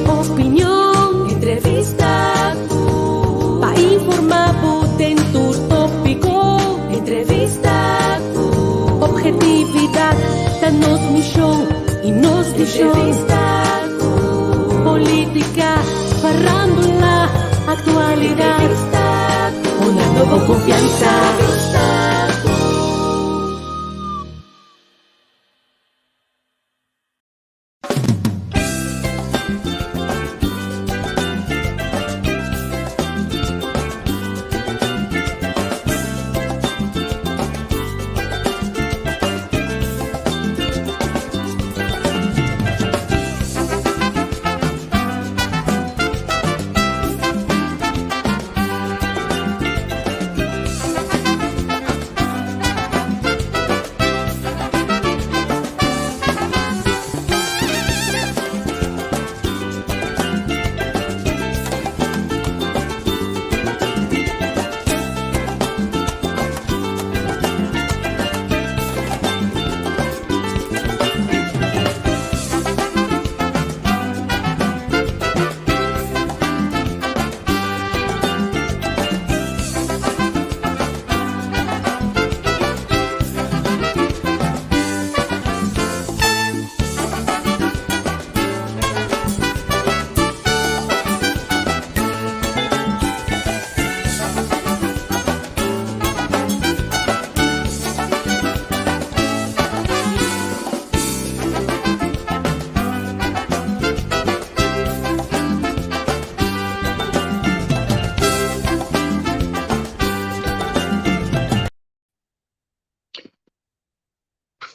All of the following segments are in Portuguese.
Opinião, entrevista, para informar dentro tópico. Entrevista, objetividade da nossa missão e nos deixou. Política, farándula, atualidade, uma nova confiança.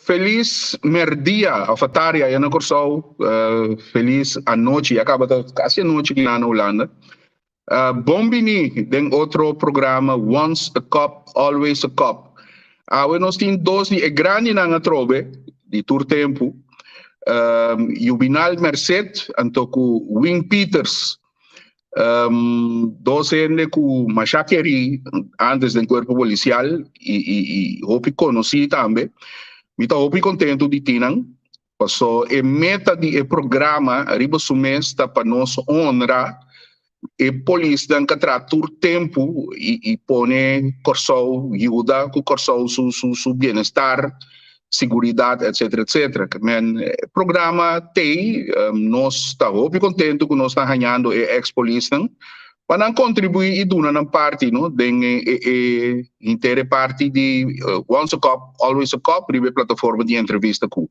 Feliz merdia, alfataria, eu não corso, feliz a noite, acaba de quase a noite aqui na Holanda. Bombini, tem outro programa, Once a Cop, Always a Cop. Nós temos dois de grande na trobe, de tur tempo, Juvenal Merced, anto com Wing Peters, dois anos com Machakeri, antes do corpo policial, e hopi conheci também. Me estou muito contente de Tinang, porque a meta do programa arriba o mês para nós honrar a polícia que trata o tempo e põe corso ajuda com corso su bem-estar, segurança, etc, etc. O programa tem, nós estamos muito contentes que nós estamos ganhando a ex-polícia para contribuir e dar uma parte, não, de inteira parte de Once a Cop, Always a Cop, a plataforma de entrevista com.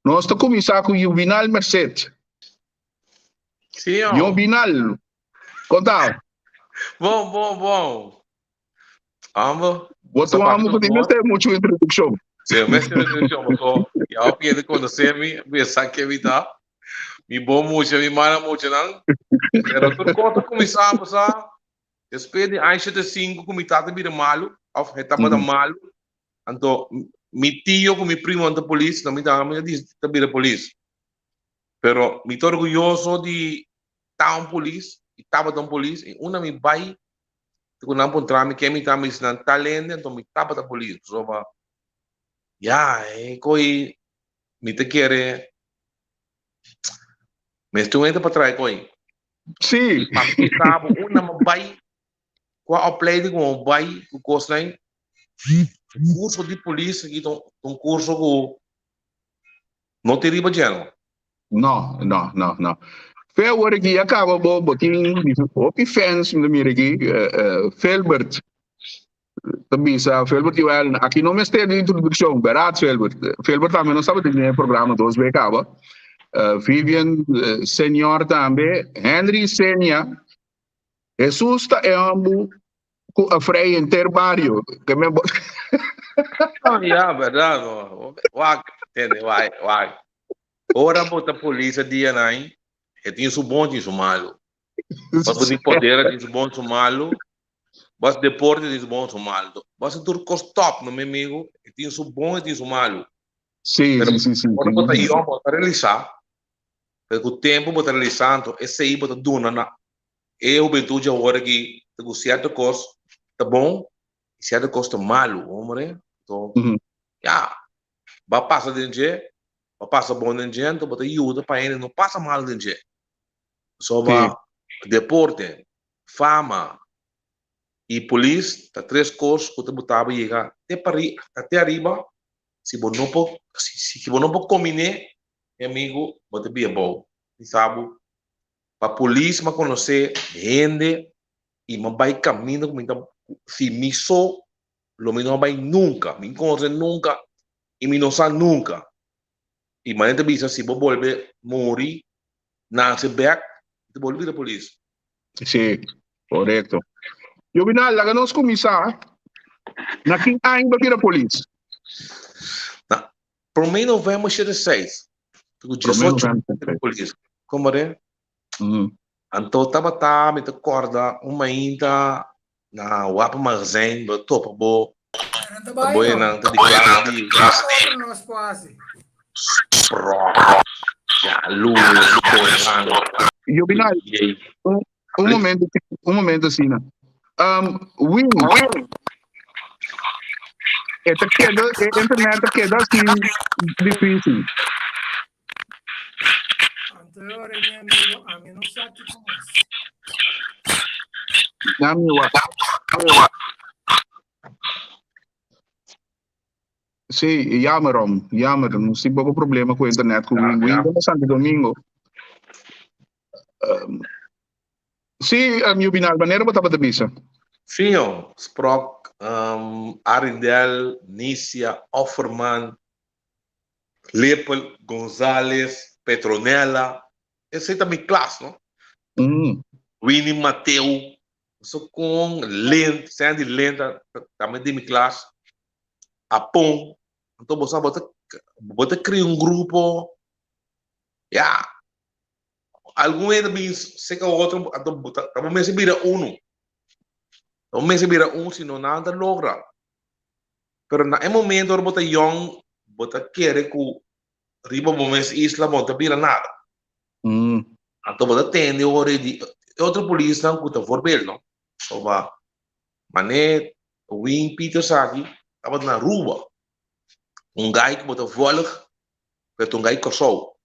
Nós estamos começando com Juvenal Merced. Sim, ó. Juvenal, conta. Bom. Amo. Você amo porque não tem muita introdução. Sim, mas introdução, porque eu quero conhecer-me, pensar que me dá. Me bom muito, me mara muito, não? Pero tu conta começamos a despede antes de 5 comitado de malo, ou etapa de malo. Então, mi tio com mi primo anda polícia, não me dá, me diz que tá polícia. Pero me tô orgulhoso de town police, e tava town police, e uma me vai com não encontrar me que me tá me ensinando talento, então me tava da polícia, só va. Coi me te quer mas tu entra para trás, coi. Sim. Mas sabe, uma vai com a play com o vai com o cosline. Curso de polícia que um curso com não teria bajano. Não. Foi agora que acaba botinho, o fans me mira aqui, Felbert. Também sabe, Felbert igual, aqui não me está de introdução, barato Felbert. Felbert também não sabe de programa dos becaba. Vivian Senior também, Henry Senia, Jesus está com a freia inteiro barrio. Que me verdade. Vai. Ora bota a polícia dia não, tem isso bom, tem isso malo. Mas o poder tem isso bom, tem isso malo. Mas deporte tem isso bom, tem isso malo. Mas o turco stop, meu amigo, tem isso bom e tem isso malo. Sim. Quando bota eu, bota realizar. Porque o tempo bota realizando, esse aí bota duna na. Eu juventude agora que tem certa coisa tá bom, certa coisa tá malo, homem. Então, vai passar de dia, vai passar bom de dia, então bota ajuda para ele não passa mal de dia. Sobre deporte, fama e polícia, tá três coisas que você botava e chegar até arriba, se você não pode, se você não pode combinar, amigo, você bem bom, sabe? Para a polícia, mas conhecer gente e mas vai caminho como se me sou, lo me não vai nunca, me encontre nunca e me não sabe nunca. E mas ainda bisa se você volver morrer, nasce back, você volver a polícia. Sim, correto. Eu vi nada, que nós começar, na quem ainda aqui na polícia. Por mim, novembro de 6. Porque 18 da polícia. Como é? Então, estava me acorda uma ainda na Wapa Magazine, do topo, bo. Boy, nang tadi class di. Nós quase. Ya, lu, Eu vi nada, um momento assim, né? Win, esta queda, a internet queda assim, difícil. Anterior, mi amigo, a mí no sabe cómo es. Sim, jammer, não sei qual é o problema com a internet, com o Win no Santo Domingo. Sim, eu vi nada, maneira para a missa. Sim, Sprok, Arindel, Nícia, Offerman, Lepel, Gonzalez, Petronella, essa é também classe, não? Winnie Mateu, só com Lent, Sandy Lenta, também de minha classe, Apon, então você bota criar grupo, algum ainda sei que o outro, então me se vira não me se vira se não nada logra, pero na momento bota young, bota querer que riba momentos isla bota vira nada, então bota tende already outro polícia não custa voorbeeld, não? Soba, mané, Win Peter Saki, estava na rua. Guy que bota volg, pero guy kosou.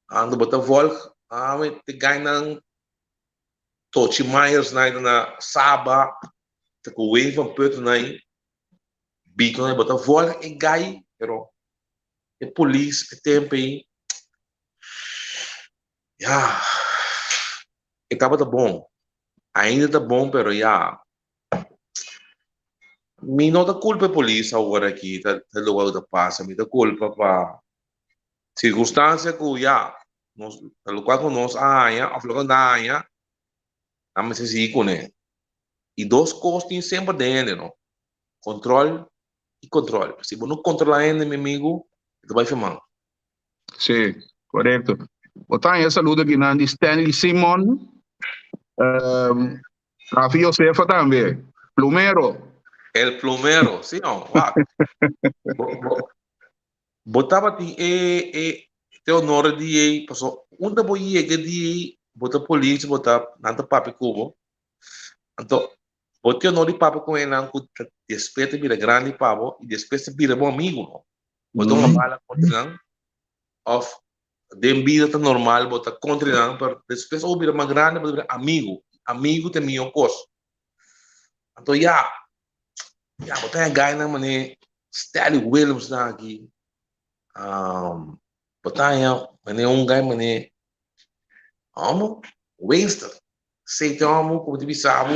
Ando bota volg, met de guy nang Tochi Myers na Saba, te ko Win van Putten na Bito na bota volg e guy, pero e police e tempo estava tá bom. Ainda tá bom, pero mi não dá culpa a polícia agora aqui, tá lugar da passa, me dá culpa para circunstância que nós, tá lugar com nós, a lugar da a me se com né. E dois coisas tem sempre dentro, não? Controle e controle. Se você não controlar ainda, meu amigo, você vai filmar. Sim, correto. Botar essa luta aqui na Stanley Simon, Rafi Josefa também, Plumero. El plumero, sim, não, botava te honor de passou onde vou ir que bota polícia bota nada papo cubo então bota honor de papo com ele não respeito vira grande papo e respeito vira bom amigo bota uma bala contra não of de vida tá normal bota contra não para respeito ou vira mais grande vira amigo tem minha coisa então bota guy na mané Stanley Williams na aqui bota mané guy mané Winston sei que como te sabe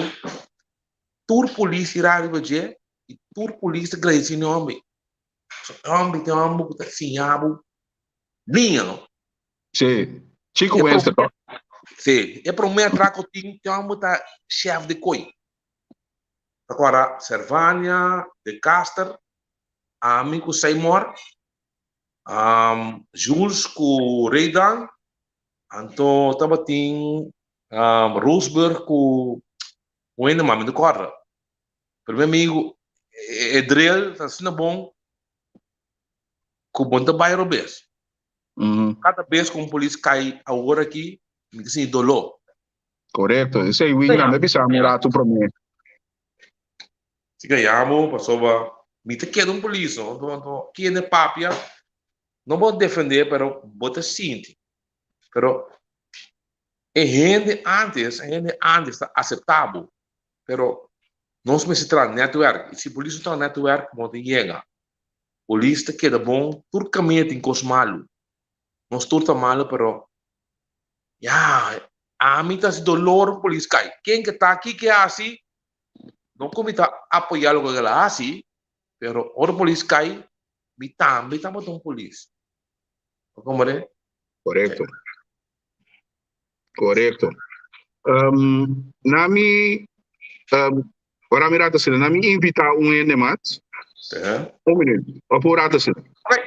tur polícia irá ver e tur polícia grande nome tem que tá sinhabo linha não sim Chico Winston sim é para o meu atraco tem tá chefe de coi agora Servania de Caster amigo Seymour Jules com Reidan então estava tem Roseburg com o ainda mais me decorda para meu amigo Edrel está sendo bom com bom trabalho vez cada vez que um polícia cai agora aqui me diz dolor correto esse aí William me bisa murato para mim se ganhamos passou me te queda polícia então que é papia não vou defender pero bota sinto pero gente antes está aceitável, pero nós precisamos network. E se a polícia está network, pode chegar. A polícia queda bom, tudo caminho tem coisa malo. Nós tudo está malo, pero a mim está dolor a polícia cai. Quem que está aqui que é assim, não como está apoiar o que ela é assim, pero a polícia cai, me também está botando polícia. Como é? Correto. Correto. Nami, ora mirata sila, nami invita ene mat. Um minuto. Apurata sila. Okay.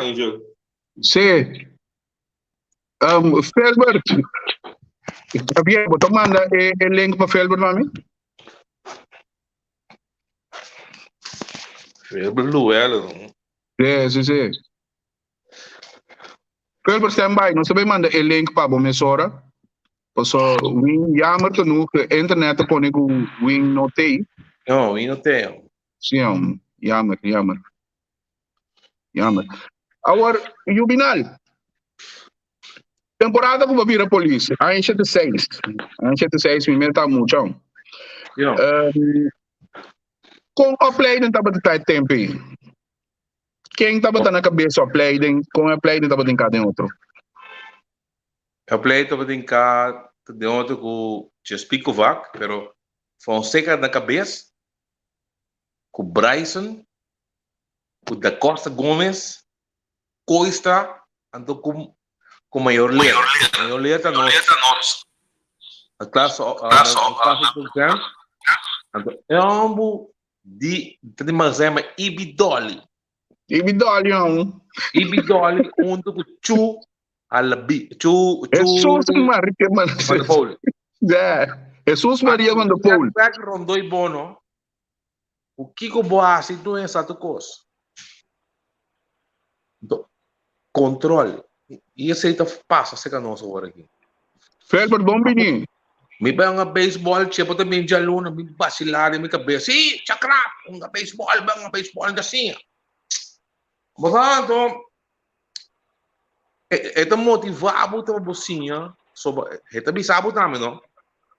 Angel. Sim. Felbert. Havia botou manda o link para Felbert mami? Felbert Luelo. Sim. Felbert standby, não sabe manda o link para a emissora. So, wing jammer genoeg, internet kon ik wing notei. Não, wing notei. Sim, jammer. Agora, Juvenal. Temporada com a polícia. A gente de 6. Me meta muito. Com a opleiding estava de tijd tempo. Quem estava na cabeça a opleiding, com a opleiding estava em cada outro. A opleiding estava em cada outro com Chespikovac, pero Fonseca na cabeça, com Bryson, com Da Costa Gomes, Coista, andou com Maior Leira. Maior Leira está nós. A classe do campo. É um de Mazema Ibidoli, onde o Chu Alabi. Jesus Maria Mandapol. Jesus Maria Mandapol. Rondoi Bono. O Kiko Boassi não é exato coisa. Controle. E esse aí passa, se que não agora aqui. Felbert Bombini. Me bang a baseball, tipo também de aluno, me vacilar em minha cabeça. Sim, chakra, baseball assim. Portanto, é motivado para você, sobre, é também sabe também, não?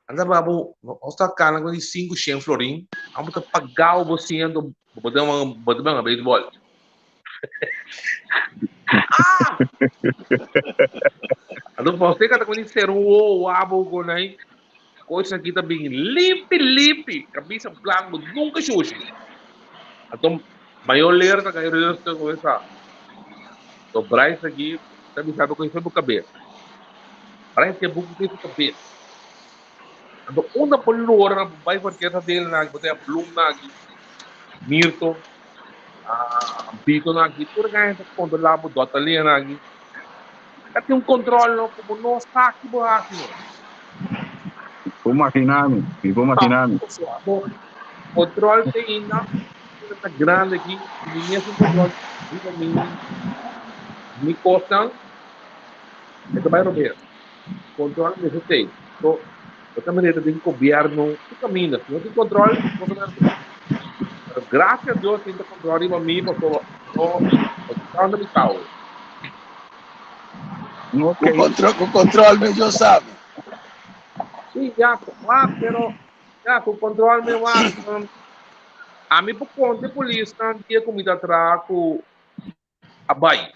Anda babo, nós está cana com 500 florim, vamos pagar o você ando, botar baseball. Então você que está com ser o abo com aí, coisa aqui também limpe, cabeça branca, nunca xuxi. Então maior ler da carreira da coisa. Então Bryce aqui também sabe o que foi por cabeça. Bryce é pouco que cabeça. Então uma polora vai porque essa dele na botar plum na aqui, Mirto. Pito na aqui, por ganhar controlar o dota ali na aqui. Tem controle como não está aqui borracho. Vou maquinando. O controle tem ainda está grande aqui, ninguém tem controle. Me costam, é que vai romper. Controle desse tem. Então, eu também tenho governo que caminha. Se não tem controle, não vai romper. Graças a Deus tem controle para mim, porque eu não me caio. O controle me já sabe. Sim, já, pero já com controle me A mim, por conta de polícia, não tinha comida atrás com a bai.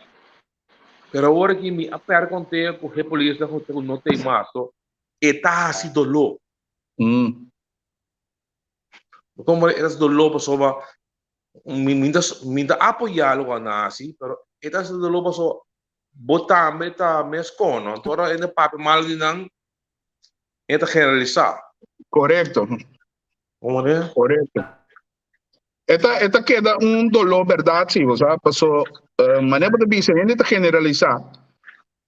Pero agora que me aperta com tempo, a polícia não tem mais. E tá assim dolor. Como eras dolor, pessoa, minta apoiá-lo a nasi, pero etas dolor, pessoa, botar meta mescono. Então, ainda papo mal de não, é generalizar. Correcto, Como é? correcto. Esta queda dolor, verdade, sim, você passou, maneira de dizer, ainda está generalizar.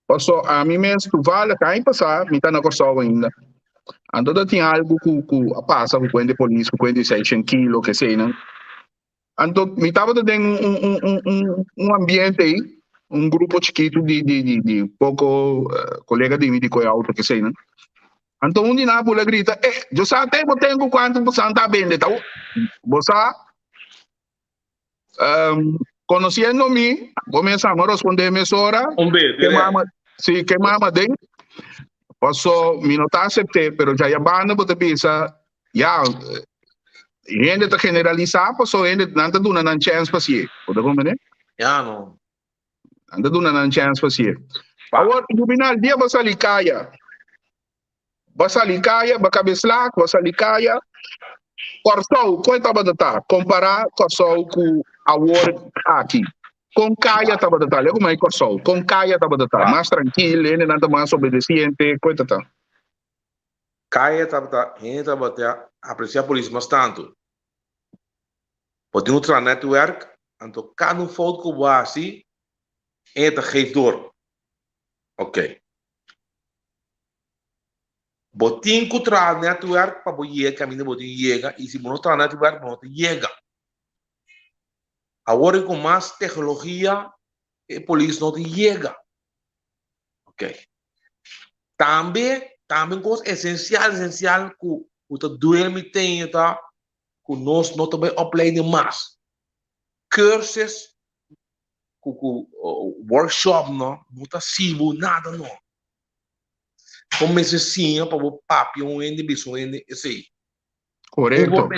Passou, a mim mesmo, tu vale, que aí passar, me está na corção ainda. Então, tinha algo que passa, com o de polícia, com o de 600 quilos, que sei, não? Então, me estava dando ambiente aí, grupo chiquito de pouco colega de mim de auto, que sei, não? Então, um dia na pula grita, eu só tenho quanto você está bem, então, você, conhecendo-me, começamos a responder a minha hora, que mama dentro, passou, me não está aceitando, mas já é banda, você pensa, já, gente está generalizar, passou, gente não está dando uma chance para si, pode compreender? Já não. Não está dando uma chance para si. Agora, no final, dia você ali caia, bakabeslak, basalikaya, corso, quanto estava de estar? Comparar corso com a word aqui. Com caia estava de estar, como é corso? Com caia estava de estar, mais tranquilo, ele não está mais obediente, quanto está? Caia estava apreciar a polícia bastante. Pode ter um network, então cada foto que vai assim, geeft door. Ok. Botin contra network para boiar caminho botin chega e se não está network não chega. Agora com mais tecnologia, a polícia não chega. Ok. Também coisa essencial que o duerme tem tá, que nós não também upload mais. Cursos, workshop não está sibo nada não. Comecei assim para o papi indivíduo esse. Correto.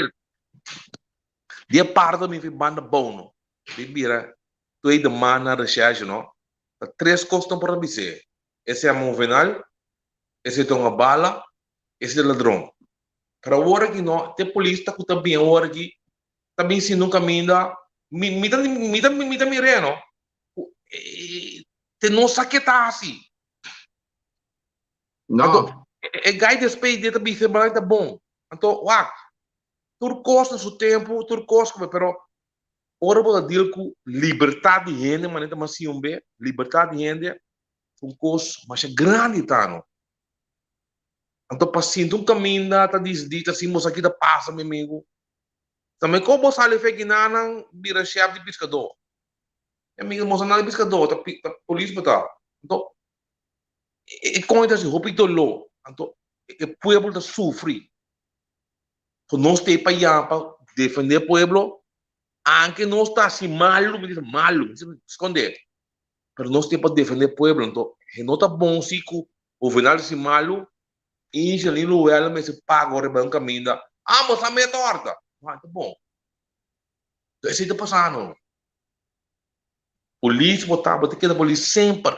De parte me banda bono. Bibira, tu aí demanda recherche não. Três costas para dizer. Esse é a movenal, esse é uma bala, esse é o ladrão. Para o hora que não, tem polícia que também hora que também se nunca minda, me reno. Te não saqueta assim. Não. Então, gai despeito de também se tá bom. Então, tudo custa seu tempo, tudo custa, mas ora vou dizer que liberdade de gente, mas não assim liberdade de gente, um custo mais grande tá não. Então, paciente um caminho tá dito assim, moça aqui da passa, meu amigo. Também como você ali fez que não vira chefe de pescador. Amigo, moça não é pescador, tá polícia tá. Então, conta assim, repito lo. Então, o povo tá sofre. Nós temos para defender o povo, aunque nós está assim malo, esconder. Mas nós temos para defender o povo, então, não está bom se o governo assim malo, e se ali no ela me se paga o rebanho caminho, mas a minha torta. Tá bom. Então, isso está passando. Polícia botava, tem que dar polícia sempre.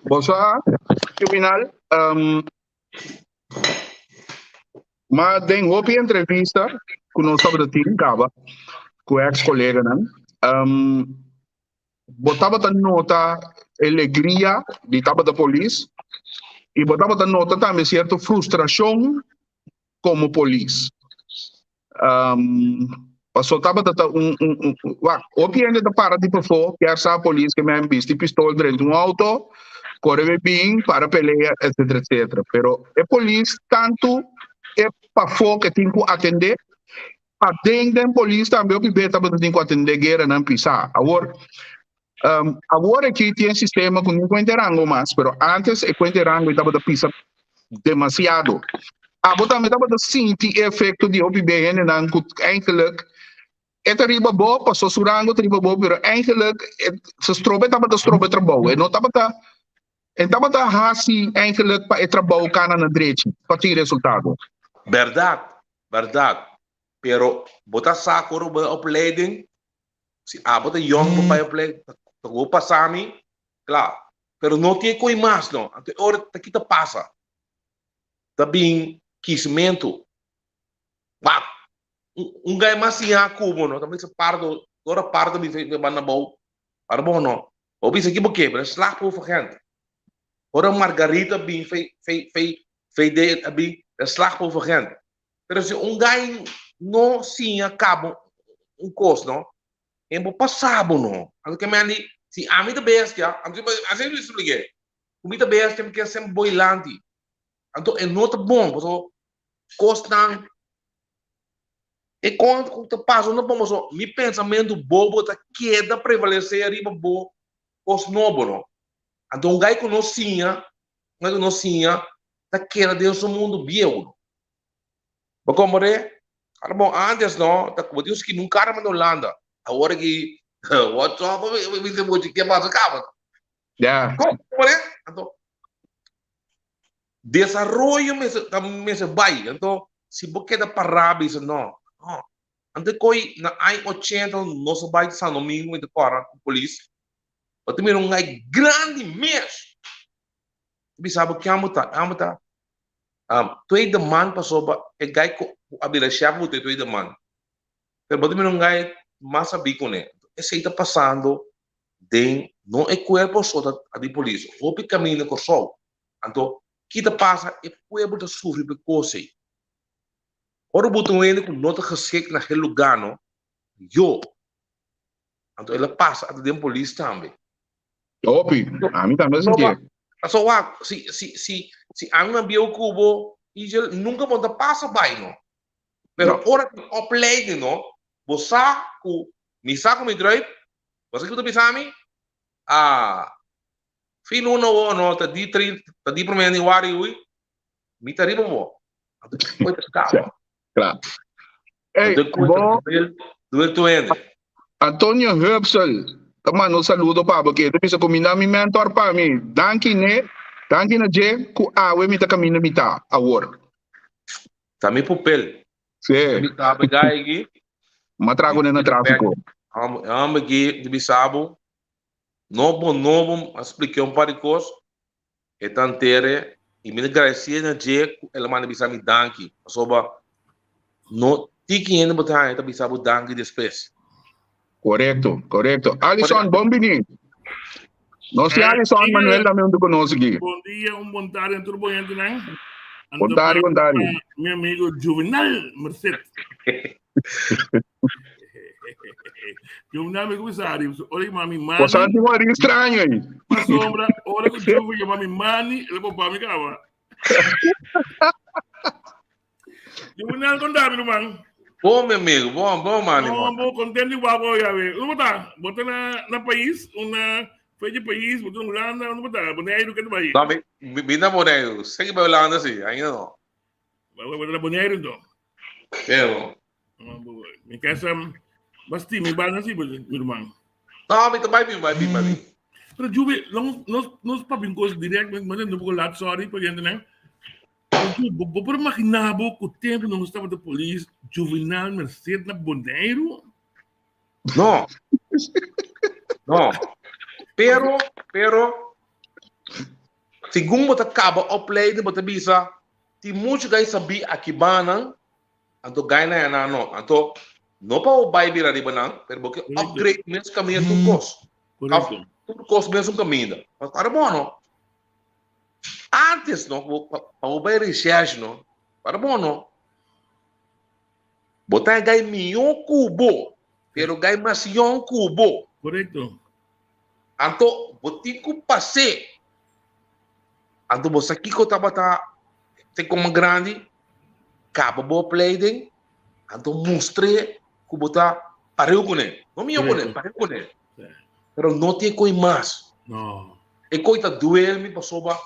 Você, criminal, mas tem outra entrevista que nós estamos tendo com o ex-colega, né? Botava da nota alegria de tava da polícia e botava da nota também certa frustração como polícia. Passou tava da o que ainda da para de por que a polícia que me visto pistola dentro de auto, corre bem para pelear, etc, etc. Pero a polícia tanto é para que tem que atender, a dentro da polícia também o que tem que atender guerra não pisar. Agora aqui tem um sistema com não interango mais, pero antes o interango estava da pisa demasiado. Agora também estava da sentir efeito de OPBN não eigenlijk het riba bo passou surango riba bo pero eigenlijk se strobe estava da strobe trabalho, não estava da hasi eigenlijk para trabalho cana na direita para ter resultado. Verdade. pero bota saco ba opleiding, si bota young pa opleiding, tago pa sa amin, claro, pero não tem coi mais não, até hora kita passa, também quismento, bah, gai mais ia cubo não, também se pardo, agora pardo me na bom, para bom não, ou bisa aqui porque, mas slag por gente, ora Margarita bem fei de bem slag por gente, pero se gai não sim acaba curso não, é bom passado não, algo que me ali si ami the best ya, assim eu expliquei. Comida best tem que ser boilante. Então é nota bom, porque costan e quando tu passa não bom, so mi pensamento bobo tá queda prevalecer arriba bo cos nobo não. Então gai conhecia, tá queda Deus o mundo biego. Mas como é? Cara bom antes não, tá como Deus que nunca era na Holanda. Agora que what's up? Você pode que mais acaba. Yeah. Como é? Então, desarrollo me se vai. Então, se você quer parar, isso não. Então, coi na ai 80 não se vai São Domingo e de fora com polícia. Mas também não é grande mês. Você sabe que amota. Tu é de man passou é gai a vida chave tu é de man. Mas também não é massa bico né. Esse está passando de não é corpo só da polícia, o caminho que só. Então, que está passa é corpo da sofre por coisa. Ora o botão ele com nota geschikt naquele lugar não, eu. Então ele passa a de polícia também. Opi, a mim também se quer. Então, se a minha bio cubo e ele nunca pode passar bem não. Pero ora o play não, você com mi saco mi drive, você que tu bisa mi, fino no, tá di primeiro aniversário ui, mi tá riba mo, foi tá escapa. Claro. Ei, bom, Antonio Herbsel, também um saludo para porque tu bisa combinar mi mentor para mim, danke na je, ku awe mi tá caminho mi tá, agora. Tá mi papel. Sim. Mi tá pegai aqui. Matrago na tráfico. Amba aqui de Bissau, novo, expliquei par de coisas, e tantere, e me agradecer na dia, ela manda Bissau me danke, soba, no, tiki ainda botar, tá Bissau danke depois. Correto. Alisson, bom menino. Nós é Alisson, Manuel também não conosco aqui. Bom dia, bom tarde, tudo bom, né? Bom tarde. Meu amigo Juvenal Mercedes. Juvenal me comissário, olha mami mani. Você tem um ar estranho aí. A sombra, olha que Juve que mami mani, ele pode me cava. Juvenal contar meu irmão. Bom, meu amigo, bom, mano. Bom, contente igual já ver. Não botar, botar na país, foi de país, botar na Holanda, não botar, boneiro que não vai. Não, me dá boneiro, segue para Holanda assim, ainda não. Vai botar boneiro então. Eu. Me casa, basti me vai assim, meu irmão. Não, me vai vir. Pero Juve, nós papin coisa direto, mas não vou lá, sorry, por gente, né? Vou por imaginar que o tempo não estava da polícia, Juvenal Mercedes na boneiro. Não. Pero, segundo você acaba o play de você bisa, tem muitos que sabem aqui banang, então ganha não, então não para o bairro virar de banang, porque upgrade mesmo caminho do custo, tudo custo mesmo caminho, mas para bom não. Antes não, para o bairro research não, para bom não. Botar ganha milhão cubo, pero ganha mais milhão cubo. Correto. Então, botin ko pase. Então, você aqui que estava tem como grande, capa boa playing, então mostrei que botar pareu com ele. Não me opone, pareu com ele. Pero não tem coi mais. Não. E coita duel me passou ba.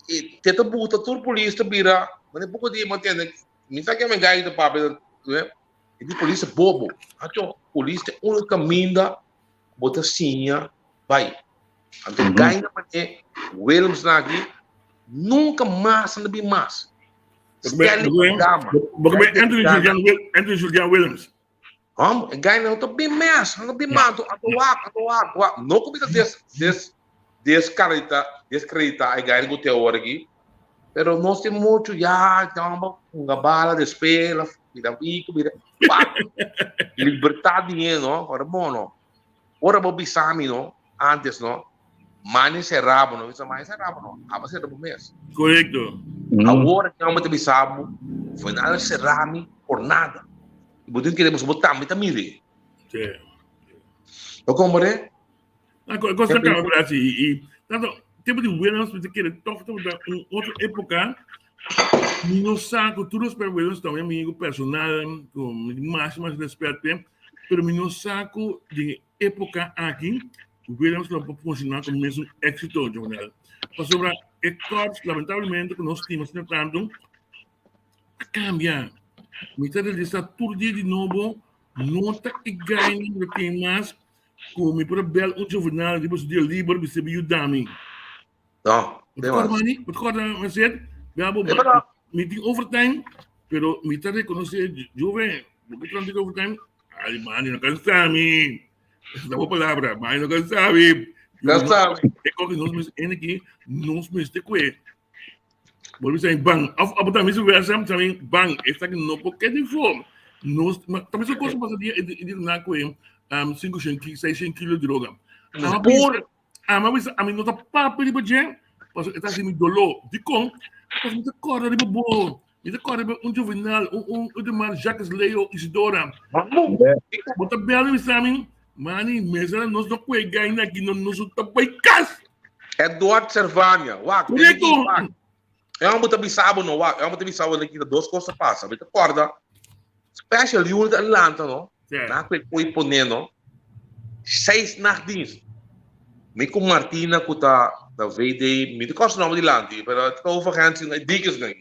E tenta buta tur polícia bira, mas é pouco de mantendo. Me sabe que me gai do papel, né? E de polícia bobo. Então, polícia caminho bota sinha. Vai. Então, ganha Williams aqui, nunca mais, não bem mais. Stanley Gama. Anthony Julian Williams. Guy não tá bem mais, não bem mais, atuar. Não como descreditar a guy que tem hora aqui. Pero nós temos muito já, uma bala de espelho, vida, liberdade dinheiro, não? Ora bom, não? Ora vou bisami, não? Antes, não? Mani serrabo, não? Isso mais serrabo, não? Aba serrabo mesmo. Correcto. Agora que não me bisabo, foi nada serrami por nada. E botin queremos botar, me tamile. Sí. Eu comprei? Cosa que ahora sí. Y tanto tiempo de Williams, porque quiere todo en otra época. No saco, tú los Williams también amigo personal, con máximo respeto, pero no saco de época aquí, Williams não pode funcionar como mesmo éxito, jornal. Mas sobre Eckhart, lamentablemente, que nós temos tanto, cambia. Muitas vezes está tudo de novo, nota e ganha, não tem mais, como para bel jornal, depois de livre, você viu dami. Não, tem mais. Wat gaat maar zeggen? We hebben meeting overtime, pero muitas vezes conocer, jovem, porque transigo overtime, ai, mano, não cansa me. Essa é uma palavra, mas não cansa me. Cansa. É como que nós aqui, nós me esticamos. Volvemos a bang. Apo também se ver também bang. Esta aqui não porque de fome. Nós também só coisa para de na coisa 500 kg de droga. Mas a mim não tá papo de budget. Parce que está assim dolor. De com, parce que corda de bobo. Me corda juvenal, de mar Jacques Leo Isidora. Bota bela me sabe, mani, mesa nós não pode ganhar aqui nós tá bem cas. Eduardo Servania, é uma botar bisabo não, é uma botar bisabo aqui duas coisas passam. Me corda. Special unit Atlanta, não? Na que foi ponendo 6 nardins. Me com Martina que tá da VD, me costa nome de Lanti, pero tá overhands na dicas não.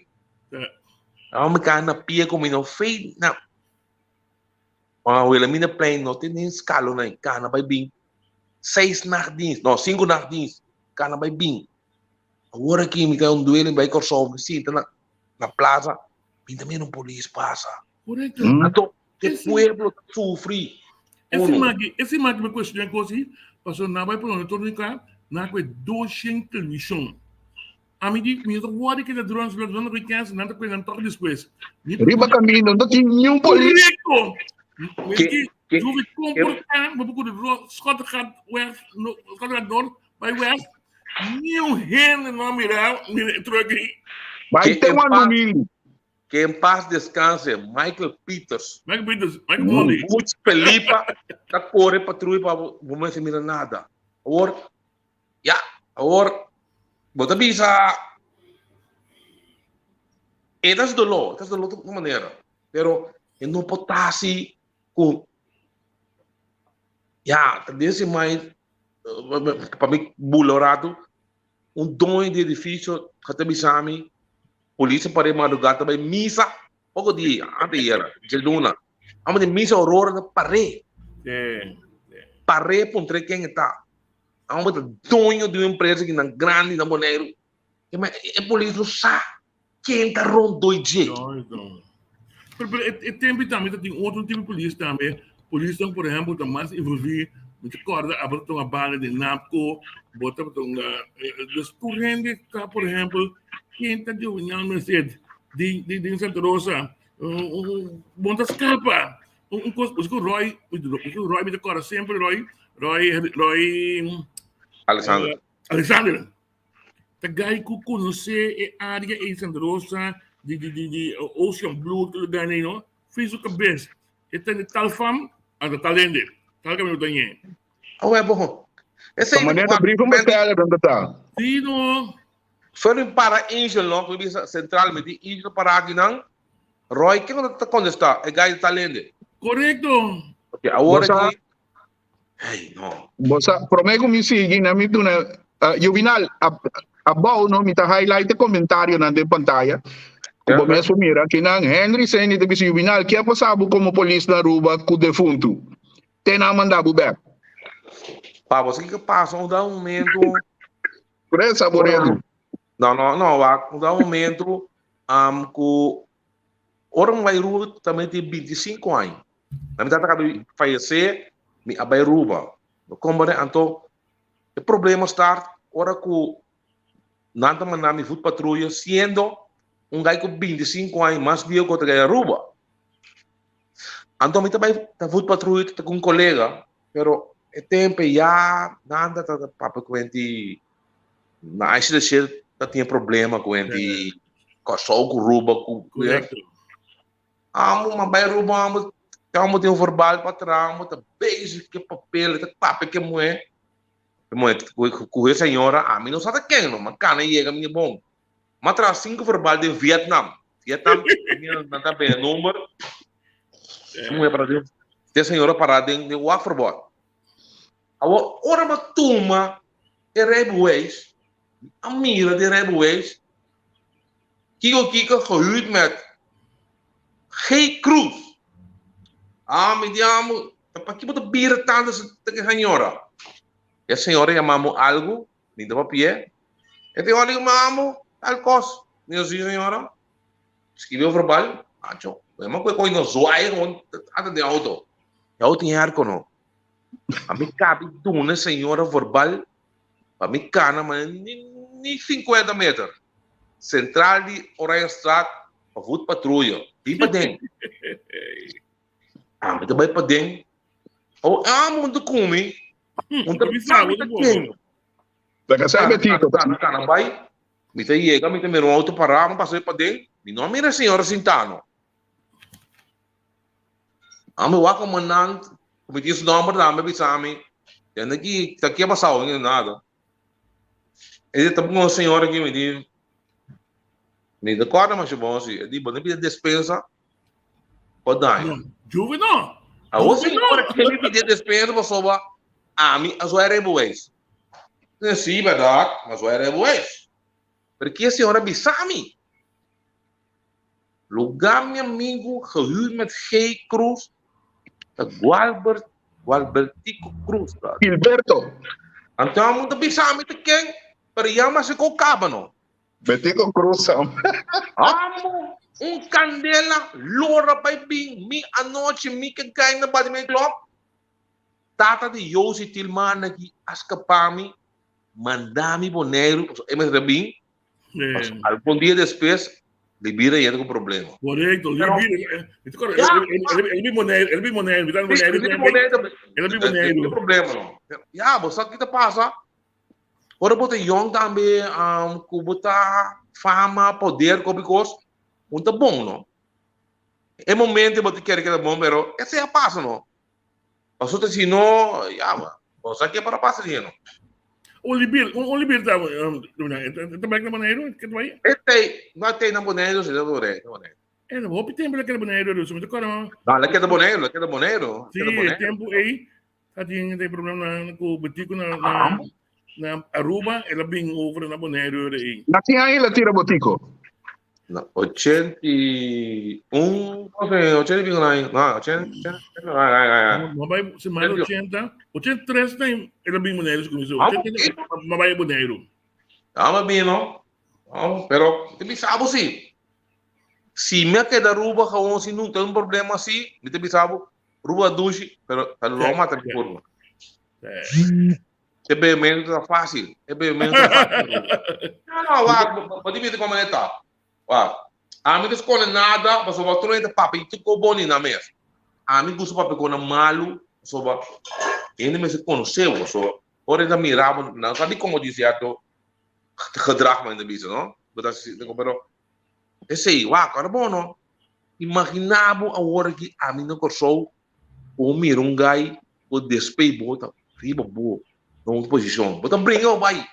Me cá na pia como não fei na. Ele mina plane não tem nem escala não, cá na vai bem 6 nardins, não 5 nardins, cá na vai bem. Agora aqui me cai duelo vai corso, sim, tá na plaza, e também não polícia passa. Correto. Então, o pueblo sofre. Esse maqui me questiona coisa, passou na vai por onde todo mundo na que 200 televisão. A mim diz, me agora que durante os anos weekends nada coisa não toca depois. Riba caminho, não tem nenhum polícia. Que tu me comportar, mas porque o Scott West, Scott North, by West, nenhum rende não mirar, me troquei. Vai ter um domingo. Que em paz descanse, Michael Peters. Michael Monday. Muito Felipe, tá corre patrulha para não se mira nada. Agora, bota bisa. Etas dolor de uma maneira. Pero, eu não potasse com. Desse mais, para mim, bulorado, dono de edifício, que bisami, polícia para madrugada, também missa, pouco dia, antes era, de luna. Amo de missa aurora na parede. Parede, pontre quem está. Amo de dono de uma empresa que não grande, não boneiro. E polícia não sabe quem está rondando de. Pero tempo também tem outro tipo de polícia também. Polícia, por exemplo, está mais envolvida. Você acorda, abre uma bala de NAPCO, bota uma descorrente, por exemplo, quem está de união Mercedes, de Santa Rosa, monta escapa. Os que Roy me decora sempre, Roy Alexander. Tá gai que conhece a área em Santa Rosa, de Ocean Blue, que lugar aí, não? Fez o cabeça. E tem tal fama, a talento. Tal que eu tenho. É bom. Esse aí. A maneira de abrir uma tela, onde está? Sim, não. Foi para Angel, não? Foi centralmente Angel para aqui, não? Roy, quem onde está? É gai de talento. Correto. Ok, agora aqui. Ei, não. Você promete me seguir, na minha tuna, Juvenal, abaixo, não, me está highlight o comentário na pantalla. Como me assumira que não, Henry Senni de Juvenal, que é passado como polícia na Aruba com o defunto. Tem a mandar buber. Pá, você que passa, dá um momento. Por essa, Boredo. Não, dá um momento. que orang vai rua também tem 25 anos. Na verdade, acaba de falecer, me vai rua. Como é então, o problema está, ora que nada mais me food patrulha, sendo gajo com 25 anos, mais viejo que a rua. Então, me também tá food patrulha com um colega, pero é tempo já, nada, papo com ele, na acho de ser, tinha problema com ele, cachorro com rouba, com mas vai roubar, tem um verbal para trás, tá beijo, que papel, tá papel que moe, com a senhora, a mim não sabe quem, não, mas cana chega minha bom, mas traz 5 verbal de Vietnam, não tá bem, número, não é para Deus, tem senhora parada em walk for boy, a hora uma turma, é rebouês, a mira de rebouês, Kiko, gehuurd met G. Cruz. Me diamo, para que botar bira tanto que a senhora? E a senhora chamamos algo, nem dava pie. E tem olha chamamos tal coisa. Meu senhora, escreveu verbal, acho, mas coisa não zoai, até de auto. Eu tinha arco não. A mim cabe uma senhora verbal, a mim cana, mas nem 50 metros. Central de Oranjestraat, a voet patrulha. E para dentro. Mas também para dentro. Muito come. Muito sabe pequeno. Da casa é Betico. Cara, vai. Me tem chega, me tem meu auto parar, me passei para dentro. Me não mira a senhora Sintano. Me o comandante, me disse o nome da me bisame. Tem aqui, tá aqui a passar, não nada. Ele tá com a senhora que me diz. Nem da corda, mas bom, assim, eu digo, não precisa despensa, pode dar. Juve não. A outra senhora que me pedir despensa, você vai, mim, a sua era boês. Sim, verdade, mas a sua era boês. Porque a senhora bisame. Lugar, meu amigo, gehuurd met G. Cruz, Gualbertico Cruz. Gilberto. Então, muito bisame, te quem? Pero já, mas se cocaba, não. Betico Cruz. Candela, Lora Baby, mi anoche, mi que cae na badimento club. Tata de Josi Tilman aqui, ascapami, mandami boneiro, MS Rabin. Algum dia depois, libera ele com problema. Correcto, libera. Ele boneiro, ele boneiro, ele boneiro. Não problema não. Você que te passa? Ora botar young também, botar fama, poder, because muito bom, não? É momento que quer que é bom, mas essa é a passa, não? Você se não, você que é para passar, não? O libera, também na maneira que tu vai? Não tem na boneiro, se não é, não é. Não vou pedir para aquele boneiro, eu sou muito caro. Não, ela quer da boneiro, Sim, tempo aí, tem problema com o butico na Aruba, ela bem over na boneiro aí. Na que ano ela tira Betico? 81, não sei, 89, não, 80, Mas vai ser mais 80, 83 tem, ela bem boneiro começou. 80 mas vai boneiro. Mas bem, não? Pero, você sabe assim, se me queda Aruba, se não tem problema assim, você sabe, Aruba duche, pero a Loma tá de forma. É bem menos fácil. Não, pode vir como ele tá. A mim não nada, mas eu vou ainda papo e tu boni na mesa. A mim gosto papo com malo, só vai. Ele me se conheceu, só. Ora ainda mirava, não sabe como dizer to gedrag maar in de bizen, não? Dat is, pero esse aí, cara bom, não? Imaginava a hora que a mim não correu, o mir gai, o despei bota, riba boa. Não posição. Bota brinco vai.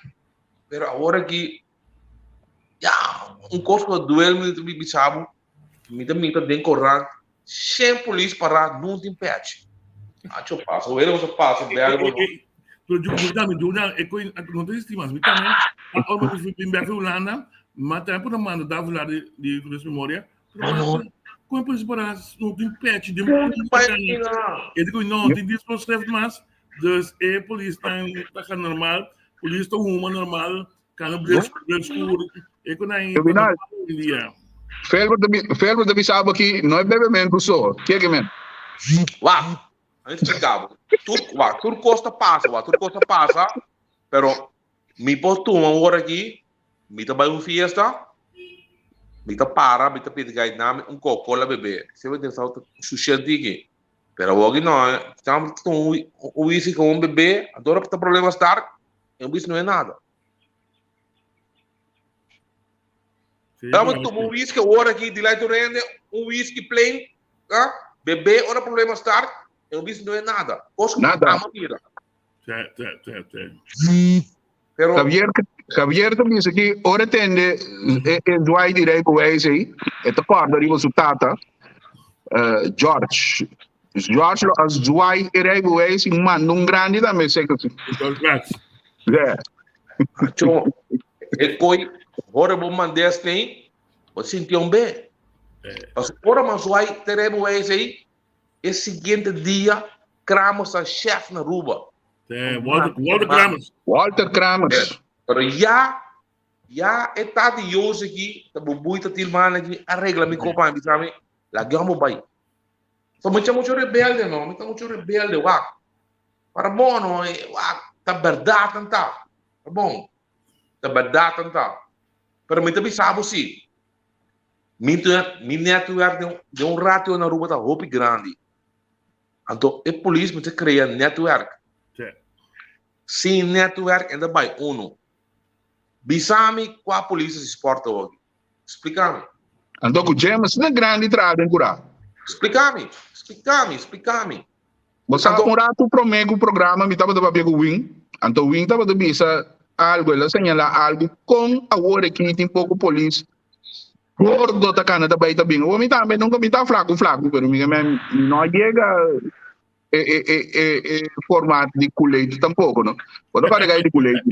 Pero agora que corpo duel me bisabo, me tem correr, sem polícia parar, não tem patch. Acho passo, ele você passa, bem algo. Não tem estimas, mas também, agora que fui para a Holanda, mas também por uma da Holanda de memória, como por exemplo, não tem patch de eu digo, não, tem dispositivo mas dus police está normal, police está normal, kan op de school, ik kon naar Terminal. India. Ferro de bisabo aqui, não é bebimento só. O que é, man? Wá, antes explicava. Tudo costa passa, tudo costa passa. Pero, me botou uma hora aqui, me tá uma fiesta, me tá para, me tá pedindo nome, cola bebê. Você vai ter salto sushi aqui. Pero hoje não, estamos com o whisky com bebê, adora ter problema estar, e o whisky não é nada. Estamos tomando whisky, hora aqui, de lá rende, whisky plain, bebê, hora problema estar, e o whisky não é nada. Nada. Certo. Pero, Javier também disse que ora tende doai direi com esse aí, é te corda riba su tata, George, as doai direi com esse, manda grande também, sei que é. e coi, hora bom mandar tem, você sentiu bem. Mas hora mas vai ter esse aí, esse seguinte dia, cramos a chefe na Ruba. Walter Kramers. Pero já está de hoje aqui, tá muito tilmana aqui, arregla me copa, sabe? Lá gamo vai. Só muito rebelde, não? Muito rebelde, uau. Para bom, não? Tá verdade, não tá? Tá bom. Tá verdade, não tá? Pero me também sabe sim. Minha network de ratio na rua tá roupa grande. Então, a polícia me cria network. Sem network ainda vai Bisami qual a polícia se exporta hoje? Explica-me. Andou com James na grande entrada em Curá. Explica-me. Você um rato promego o programa, me estava de o Win. Então o Win estava de bisa algo, ela señala algo com a hora que tem pouco polícia. Gordo tá cana da baita bem. O me também nunca me tá flaco, pero me não chega formato de colete tampouco, não? Quando para de colete.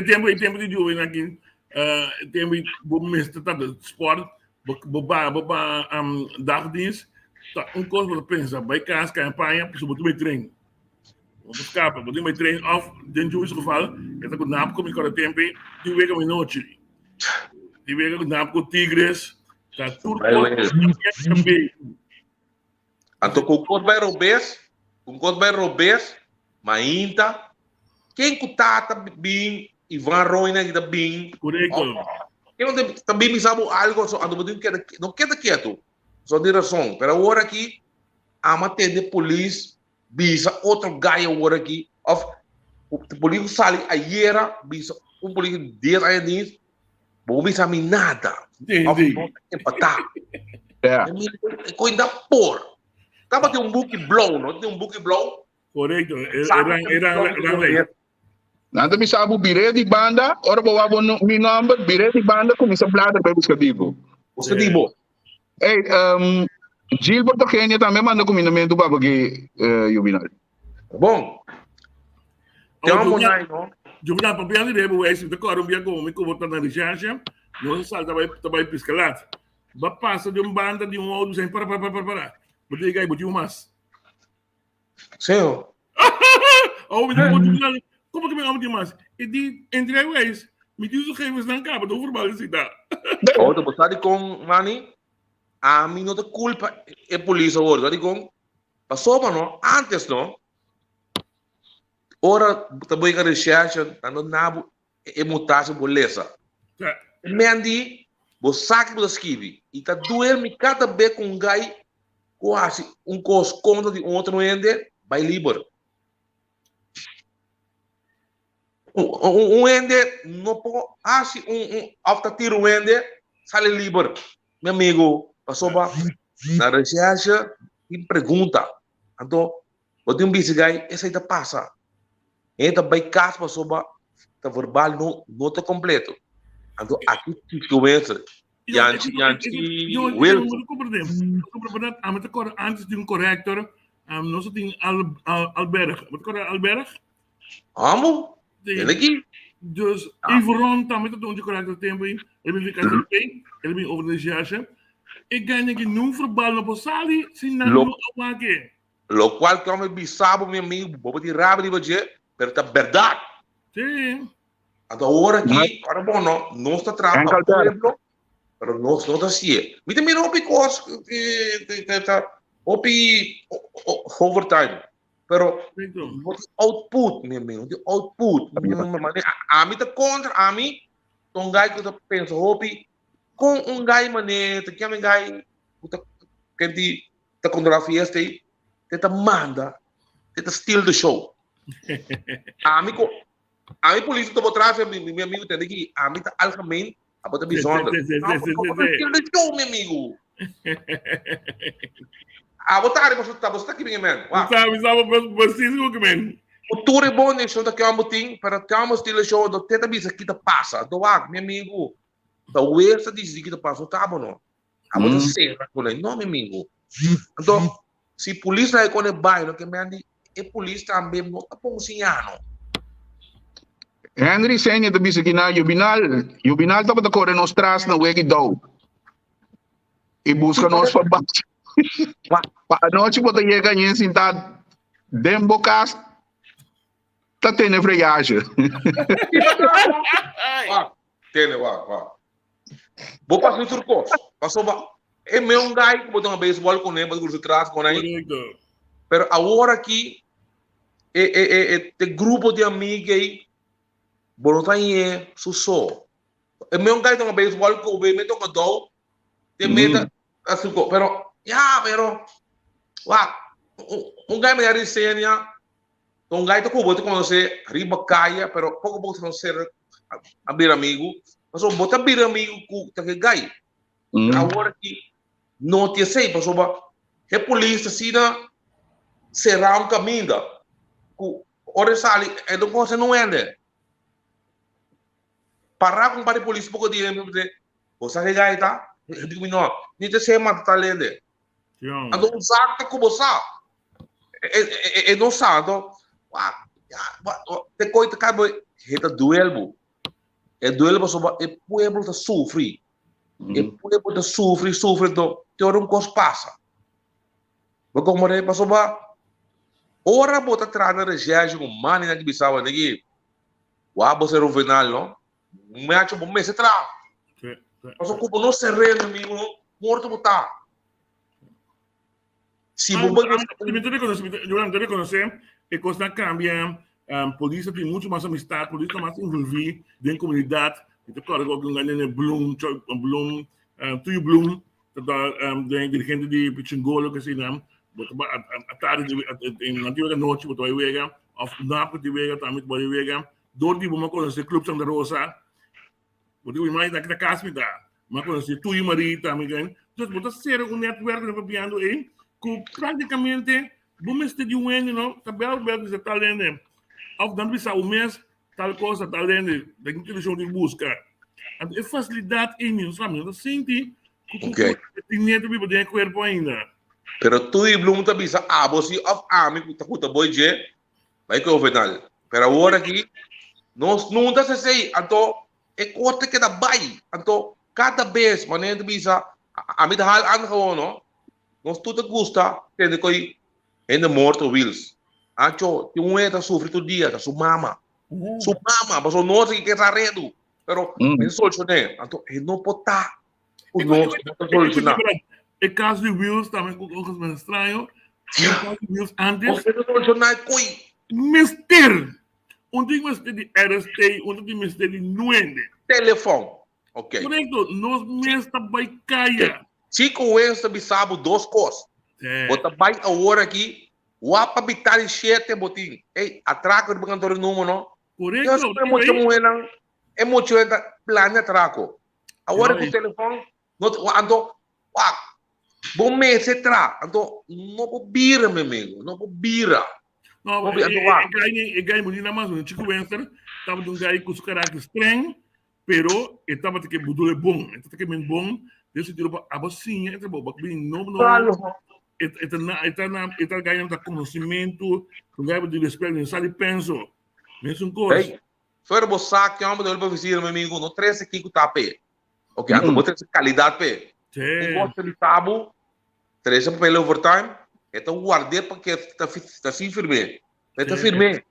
Tempo de jovem aqui, tempo de mestre de sport, dagdienst, coisa para pensar, vai casa, campanha, você botou treino. Vamos escapar, botou treino off, dentro do geval, eu tô na época com o tempo, de vega me noite. De vega na época Tigres, tá tudo Então, com o código vai robês, mas ainda, quem que tá bem, Ivan Roina que tá bem. Correto. Eu também me sabe algo, não queda quieto, só de razão. Pero agora aqui, a matéria de polícia, bisa outro gaio agora aqui, o polícia sale ayer, bisa polícia 10 anos, não bisa me nada. Entendi. Empatar. Coisa por. Tava tem book blow, não tem book blow? Correto, era lei. Nada me sabe o bilhete de banda, ora vou abrir meu nome, bilhete de banda, começa a falar para buscar digo. Você digo. Ei, Gilberto Kenya também manda combinamento para porque Juvenal. Bom. Tem uma monai, não? Juvenal, para piano de rebo, esse de cor, um como me convoca na licença, não se salta vai piscalat. Ba passa de banda de outro sem para. Mas aí botou mais. Sim. Como que me amo demais? E de entre eles, me diz o que você não acaba de verbalizar. Outra botada com mani, a mim não tem culpa é polícia agora, com passou para não antes não. Ora também a recherche, não nabo é mutagem beleza. Mendi, você sabe que você escreve e tá doendo me cada vez com gai quase conta de outro ende vai livre. Ende não pode assim after tiro ende sai livre. Meu amigo, passou para na recherche e pergunta. Então, o tem bicho gai, essa aí tá passa. Então vai casa passou para tá verbal não tá completo. Então aqui tu entra. Yanchi, Will. Antes de corrector, nós temos Alberg. Wat kan Alberg? Amo? Ele aqui. Dus even rond, met het onze corrector tempo in. Ele me fica bem, ele me over de jaren. Ik ga niet genoeg verballen op sali, sin na no awake. Lo qual que me bisabo meu amigo, bobo de rabo de você, pero tá verdade. Sim. Agora aqui, agora bom, não está trabalhando. pero no assim. Me também não because opi overtime. Pero Correcto. wat output, meu amigo, de output. A mim tá contra, a mim, um guy que eu penso, hopi, com um guy mané, que é um guy que tá contra a fiesta, que tá manda, que tá steal the show. A mim polícia tá por trás, meu amigo, tem que a mim tá algemeen, a botar bijzonder. Steal the show, meu amigo. A botar, mas tá aqui, meu man. Sabe, preciso que men. O tour é bom, nesse da cama tem, para cama estilo show, do teta bisa que tá passa, do meu amigo. Da uerça diz que tá passa, tá bom não. A botar certo, não, meu amigo. Então, se polícia é quando vai, no que me andi, é polícia também não tá poncinhando. Henry senha da bisa kina Juvenal tá para correr nos tras na wegi daw. E busca nós para baixo. A noite bota chega em sentado dembo cas tá tendo freagem. Tem, vou passar no turco. Passou é meu guy que botou uma beisebol com ele, botou o trás com ele. Correcto. Pero agora aqui é grupo de amigos aí, botar aí susso. É meu guy tem uma beisebol com o bem meto com dó, tem meta assim, pero um guy me dá resenha, um guy tá com botar como você riba caia, pero pouco não ser abrir amigo, mas o botar abrir amigo com tá que guy. Agora que não te sei, mas a polícia assim será caminho, que ora sali é do coisa não é, parar com para polícia pouco dia mesmo dizer, você que guy tá, digo não, nem te sei mais tá lendo. Ando usar como você é não sabe te coita cabo é duelo sobre o povo tá sofre o povo tá sofre do ter coisa passa mas como é passou ora bota atrás na região com mani na que bisava negi você é o final não me acho bom mês atrás mas como não se rende amigo morto botar. Se yo reconocer que cosas cambian, polícia tem muito mais amistade, polícia mais envolvida dentro da comunidade. Então, claro, que eu ganhei Bloom, Tuyo Bloom, dirigente de Pichingolo, que se chama, a tarde, na antiga noite, eu estou aí, na época de vega, também estou aí, dois dias eu conheci o Clube Santa Rosa, eu digo, mais daqui da casa, eu conheci Tuyo Maria também, então, eu estou ser network que eu estou aí, que praticamente vamos ter de um ano, não? Tabela que você está lendo, ao dando bisa o mês, tal coisa está lendo, da instituição de busca. É facilidade em mim, sabe? Eu sinto que tem neto para poder corpo ainda. Pero tu e Bloom tá bisa, você amigo tá com boy je, vai que o final. Pero agora aqui, não dá se sei, então é coisa que dá vai, então cada vez maneira bisa, a mim tá hal ano não? Nós tudo gosta, tem que ainda morto wheels. Acho que um tá sofre todo dia, tá sua mama, mas o nosso que tá redo, pero não soluciona, então não pode tá, o nosso não solucionar. O caso de Wills também com coisas mais estranho. O caso de Wills antes. Não solucionar coi. Mister, onde mister de RST, onde mister de Nuende. Telefone, ok. Correto, nós mister vai cair. Chico Wensta bisabo duas coisas. Bota vai agora aqui, o apa bitar enxete botim. Ei, atraco de cantor número não. Correto. É muito plano atraco. Agora com o telefone, não ando, bom mês atrás, ando não vou bira meu amigo, não vou bira. Não, é gai mulher mais um Chico Wensta, estava de gai com os caráteres estranhos, pero estava que budule bom, estava que bem bom. Desse tipo a bocinha entre boba que não está ganhando conhecimento, ganhando de respeito, não sabe penso, mesmo coisa. Foi o saco que eu amo para visitar meu amigo, não 13 aqui com tape, ok, então botar essa qualidade pe, um gosto de tabu, 13 papel overtime, então guardei para que está firme, está firme.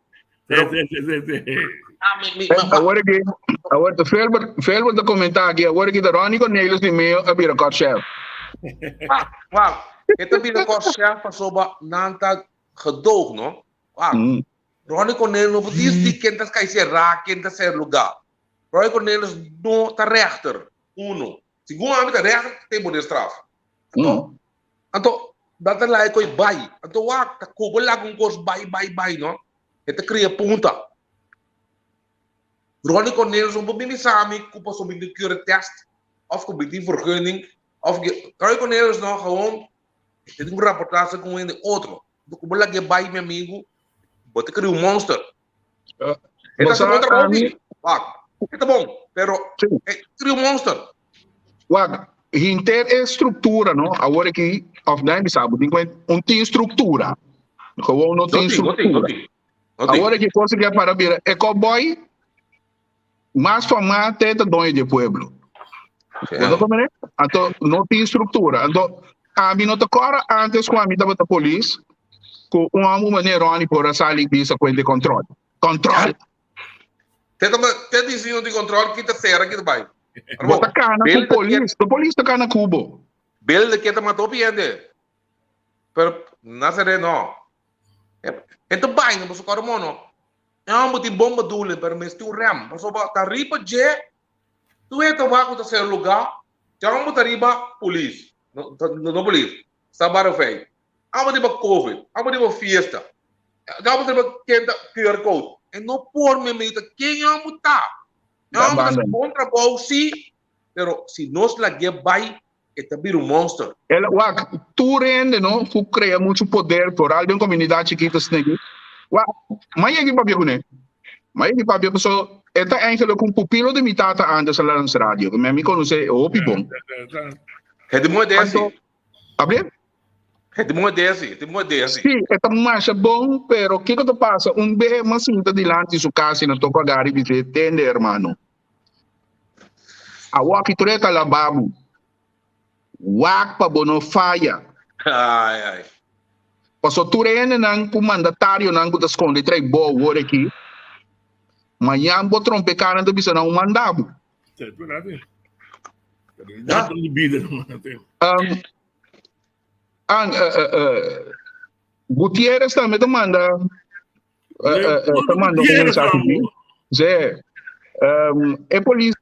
Agora que veel de commentaar aqui, agora que de Ronnie Cornelius die meio a bira chef. Wag, ito binakos siya pasoba nanta gedoog, no? Wag, Ronnie Cornelius, wat is die kind dat kan je raak, kind dat zijn lugar. Ronnie Cornelius no ta rechter, uno. Segundo ami ta rechter, tempo de straf. Anto, dat er lai koi bai. Anto wag, ta kubo lagong kos bai, no? Ito kriya punta. Ronnie Cornelius, om bimisami, kupa zo de cure test, of kupa die vergunning, of Ronnie Cornelius nou gewoon, dit is een rapportage com de outro. Do kupa lagi bai, meu amigo, bote cria monster. Ito sa contra Robbie. Wag, ito bom, pero cria monster. Wag, hinter estrutura, no? Agora que, of nem bisabo, não tem estrutura. Gewoon não tem estrutura. Agora que coisa que é para vir, é cowboy, mas famar tenta dono de pueblo. Então, não tem estrutura. Então, a mim não te cora antes com a mim da polícia, com uma maneira por a sair bisa com de controle. Controle. Tenta dizer de controle que tá será que vai. Bota cana com polícia, a polícia tá cana cubo. Bel de que tá matou piende. Pero Nazaré não. Então vai, não posso cora mono. É um bote bomba dule, pero me estou rem. Posso botar riba je. Tu é tão vago ser lugar. Já vamos botar riba polícia. Não polícia. Sabar feio. Amo de COVID, amo de fiesta. Amo de QR code. E não por me meta quem amo tá. Amo de contra sim, pero se nós lá que vai, é também monster. Ela, wak, tu rende, não? Tu cria muito poder por alguma comunidade que está snegui. Wak, mas é que papel né? Mas é que papel pessoa, eta eigenlijk um pupilo de mitata anda sa langs radio. Que me amigo não sei, opi bom. É de moeda assim. Abre? É de moeda assim. Sim, é mais bom, pero o que que passa? Bem mais cinta dilante de sua casa na tua pagari dizer, tende, hermano. A wak treta lababu. Wak pa bono faya. Ai. Paso tu rene nang mandatário nang kutas konde trai bo wore aqui. Manhã bo trompe cara do bisa na mandabo. É verdade. Não tem bebida, não tem. Gutierrez também manda uma mensagem aqui. Zé, é polícia.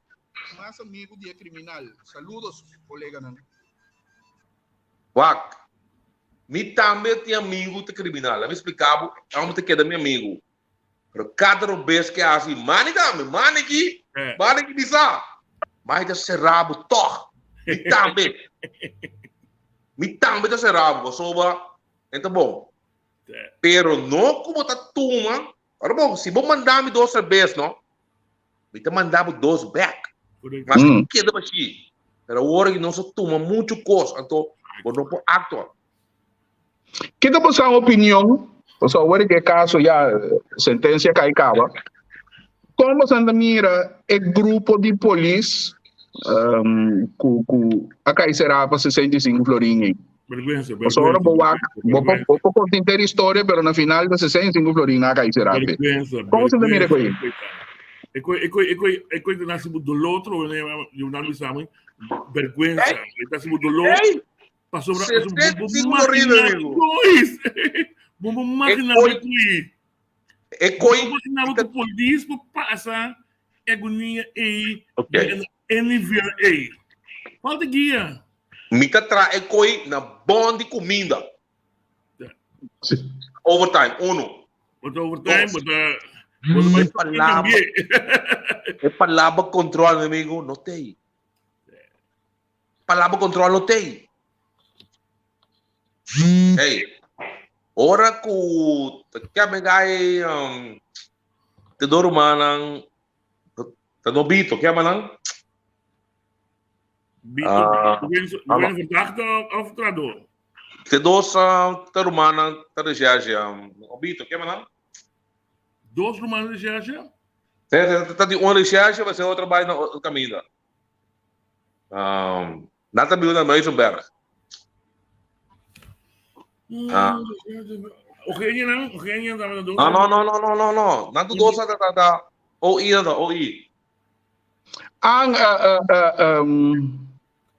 Mas amigo de criminal. Saludos, colega. Wak, me também tem amigo de criminal. Eu me explicava, eu te queda meu amigo. Pero cada vez que é assim, mani aqui diz, mas é serrabo, toch. Me também é serrabo, soba. Então, bom. Pero não como tá turma. Ora, bom, se vou mandar-me 2 cervejas, não? Me tá mandando 2 back. Mas que queda assim. Pero agora que não se toma muito coisa, então, vou não pode actuar. Que tá passando a opinião? Só agora que é caso já sentença cai cava. Como você mira é grupo de polícia a cair será para 65 florinhas. Vergonha. Só agora vou contar a história, mas no final de 65 florinhas a cair será. Como você mira com isso? E coisa nasce do outro, né? Eu não me vergonha. Está se mudou outro. Passou para Vamos imaginar que a polícia passa agonia aí, NVA. Falta guia. Me tra é coi na bom de comida. Overtime, É palavra controle, amigo, não tem. Palavra controle não tem. Ei. Ora ku kaya te doro manang te nobito kaya manang Governo verdachte of trador? te dos te romana te regiaja nobito kaya manang 2 romanos de Georgia? te de uma regiaja vai ser outra trabalho no caminho. Nata biu na Meisenberg. O genio estava dando. Não. Não do doce OI na to, OI. Ang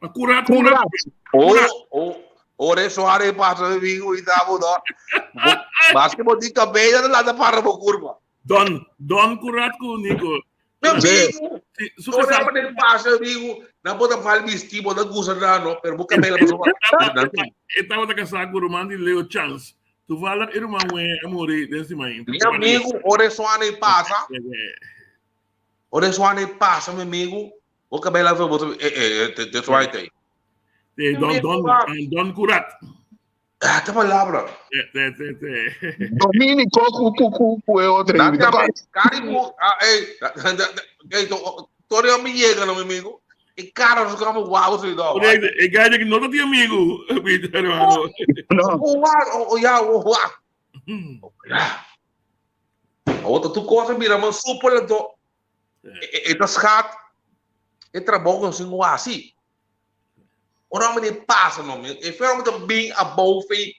Akurat. kurat. Ore soare passa de bingo e tamo do. Basketball di cabelo na lada para mo curva. Don kurat ko, Nico. Meu Zé. amigo, So, ore pa de passa de bingo, na bota fal bistibo da gusa na no, pero buka bela pa. Estava da casaco romano de Leo Chance. Tu fala irmão é amore desse mãe. Meu amigo, ore soare passa. Ore soare passa, meu amigo. Buka bela pa bota that's right aí. Don kurat. Ah, tá palavra. Dominico ku é outra. Caribu, todo me chega, meu amigo. E cara, nós ficamos uau, se dá. É gajo que não tem amigo, hermano. Não. Uau. Outra tu coisa mira, mas super do. E das gat. E trabalho com singo assim. Ora me passa no me. E foi muito bem a boa fei.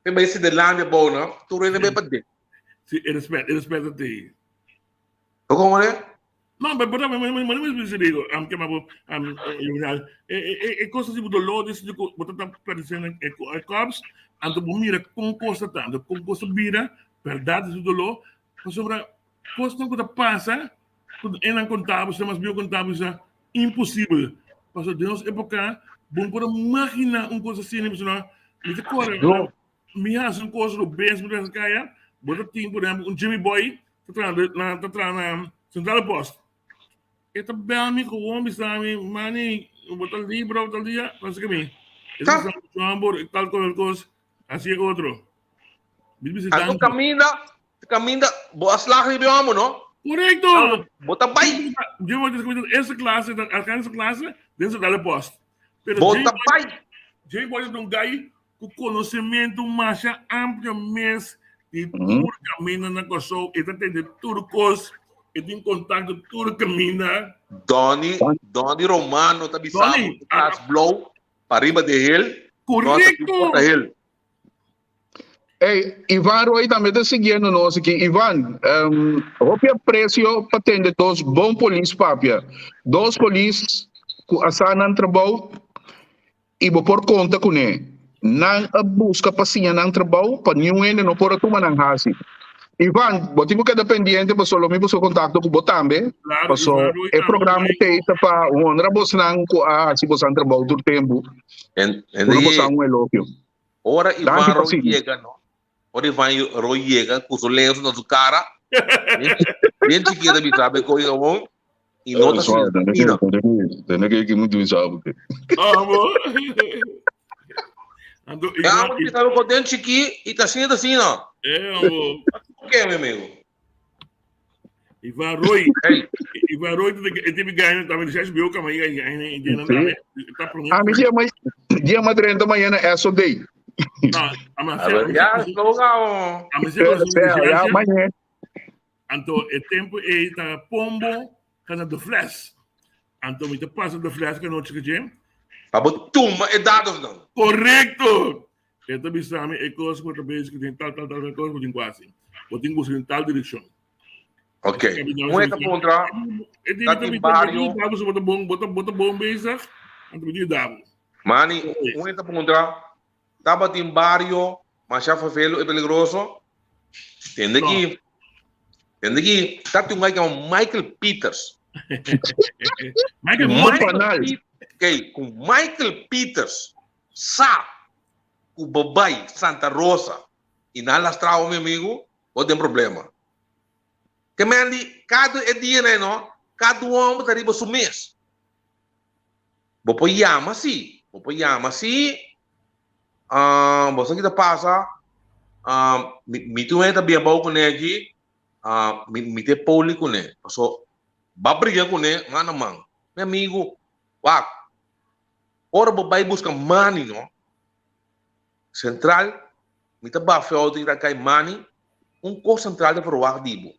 Tem mais de lá de boa, não? Tu rende bem para de. Sim, respeito te. Como é? Não, mas mas digo, que é coisa tipo do lado desse tipo, botar parecendo é cops, anto mira com coisa tanto, com coisa vira, verdade do lado, sobre coisa que passa, tudo é não contável, mas bio contável é impossível. Porque de nossa época, bom para imaginar coisa assim, não, me decora, me faz coisa do bem, mas caia, bota tempo, por exemplo, Jimmy Boy, tá na Central Post. Ito bel mi ko sabe, mani, botar libro tal dia, mas que me. Ito sa ambor, tal coisa, assim é outro. Ano caminha, boas lá que viemos, não? Correto. Bota pai. Eu vou dizer essa classe, essa classe, dentro da post. Bota pai. Jay Boy é gai com conhecimento mais amplamente de tudo caminha na coisa, e tem de tudo coisa. E tem contato tudo caminha. Doni Romano tá bisamo, class blow para riba de ele. Correto. Hey, Ivan Roy também está seguindo nós aqui. Ivan, o preço para atender dos bons polícias, papia. Dos polícias que assinam trabalho e vou por conta com ele. Não busca paciência no trabalho para nenhum não por tomar não hasi. Ivan, eu tenho que dependiente para só me buscar contato com o também. Para só o programa tem para onde você não se você trabalho do tempo. Você não é louco. Ora Ivan Roy chega, não? Ora Ivan Roy chega com os lenços na sua cara. Bem chiquita me sabe que eu vou e não tá assim. Tem que muito sabe. Amor. Ando que tá com dente chiqui e tá assim, não? É, amor. O que, meu amigo? Ivan Roy, teve ganho também, já viu como aí tá pronto. A minha dia mais 30 da manhã é só day. Já slogan. Amanhã. Então, o tempo é tá pombo, kana do flash. Então, me te passa do flash que não te quer. Abutumba é dados não. Correto. Então, me sabe, é coisa que talvez que tem tal coisa que tem quase. Ou tem que tal direção. Ok. Muita contra. Tá em barrio. Bota bom bezig. Então, me dá. Mani, muita contra. Tava em barrio, mas já foi feio, é peligroso. Entende que tá tem um que é o Michael Peters. Com Michael Peters, o Babai Santa Rosa e na lastrava meu amigo, pode ter problema. Que me andi, cada dia, né, não? Cada homem tá riba seu mês. Vou chama assim, você que tá passa, me tu entra bem bom com ele aqui, me te poli com ele, so, vai brigar com ele, mano, meu amigo, wak, ora vai buscar money, não? Central, me te vai fazer outra cai money, co central de provar dibo.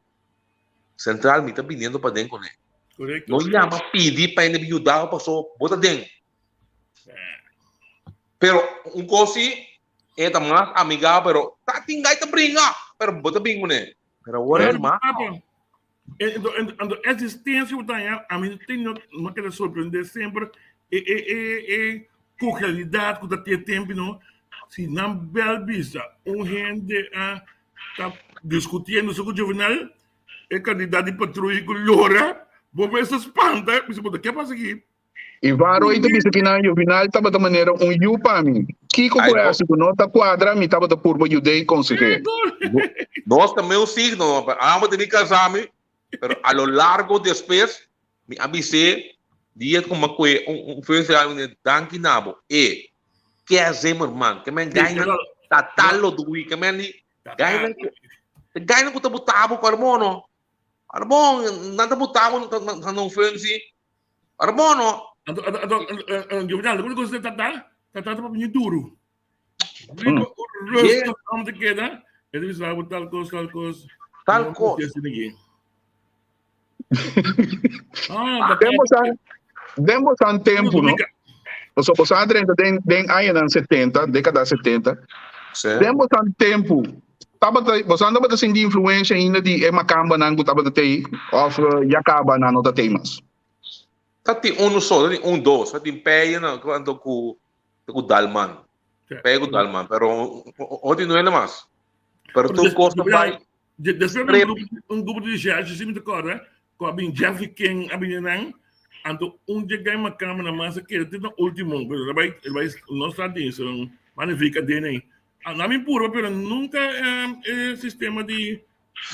Central me te pedindo para dentro com ele. Correto. Não chama pedir para ele me ajudar, passou, bota dentro. Pero coisa é mais amigável, pero tá tingai tá brinca, pero bota bem com ele. Pero agora é mal. a existência a mim tem uma coisa surpreender sempre cordialidade que tem tempo não se não bel vista gente está discutindo sobre o juvenal candidato de patrulha com Lora vou ver se espanta o que passa aqui E varo ito bisa kina juvenal taba da maneira yupa mi. Kiko Ai, conhece que nota quadra mi taba da purba judei conseguir. Nós também o signo, amo de me casar, pero a lo largo después, me avisei, dia como uma coisa danke nabo, que é Zimmerman, que men ganha tatalo do que men ganha com o botabo carbono. Arbon, nada botabo não foi assim. Arbono, juvenal depois você está para mim duro vamos te queda ele vai botar tal coisa Demos an tempo, no? So posa adrenta den aia nan 70, década 70. Demos an tempo. Taba posa anda bata sindi influência ainda de Macamba nan taba tei of Yakaba nan nota temas. tati uno solo, tati dos, tati peia na quando com Dalman. Pego Dalman, pero hoje não é mais. Pero tu costa vai. Después grupo de gente, se me recorda, com a Jeff King, a Binang, ando dia uma câmera massa que ele no último, ele vai não está disso, magnifica dele. Na minha pura, pero nunca sistema de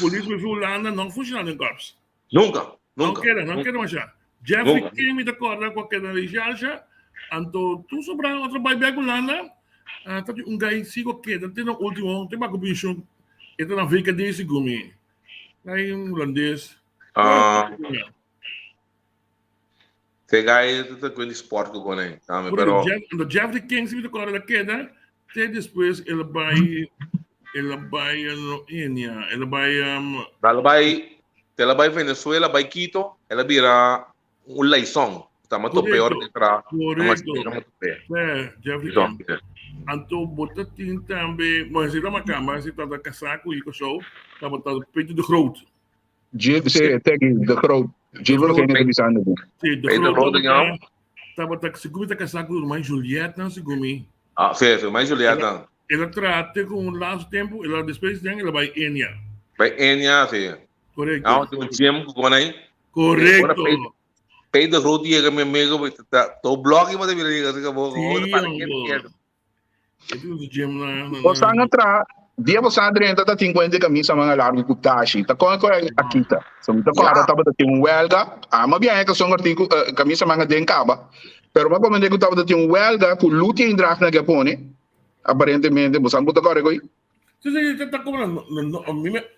polícia violenta não funciona em corpos. Nunca. Não quero mais já. Jeff King me recorda com aquela região, ando tu sobra outro bairro Holanda, tati guy sigo que tem no último, tem uma comissão. Ito na vika din si Gumi. Ay yung holandês. Tegay ito com esporte ko né. Pero o Jeff King se me tocou da queda, te depois ele vai no Enia, ele vai Venezuela, vai Quito, ela vira Laison. Tama to pior contra. Jeff King. Anto bota tinta também, mas se dá uma cama, se tá da casaco e show, tá botado peito de groot. Se tegi de groot. Jibro kaya nito bisa ano. Sim, de groot. Tá botado se gumi tá casaco mais Juliette não se gumi. Sim, mais Juliette. Ela trata com o last tempo, ela depois tem ela vai Enya. Vai Enya, sim. Correto. Tem um gym com aí. Correto. Peito de groot e meu amigo tá to blog mas deve ligar se acabou. Posa nga tra, dia posa adrenta ta 50 kami sa mga largo kutashi. Ta ko akita. So mita ko ara taba dating welga, mabiyahe ka song artigo kami sa mga denkaba. Pero mapamende ko taba dating welga ku luti in draft na Japone. Aparentemente posa buta ko regoy. So tá como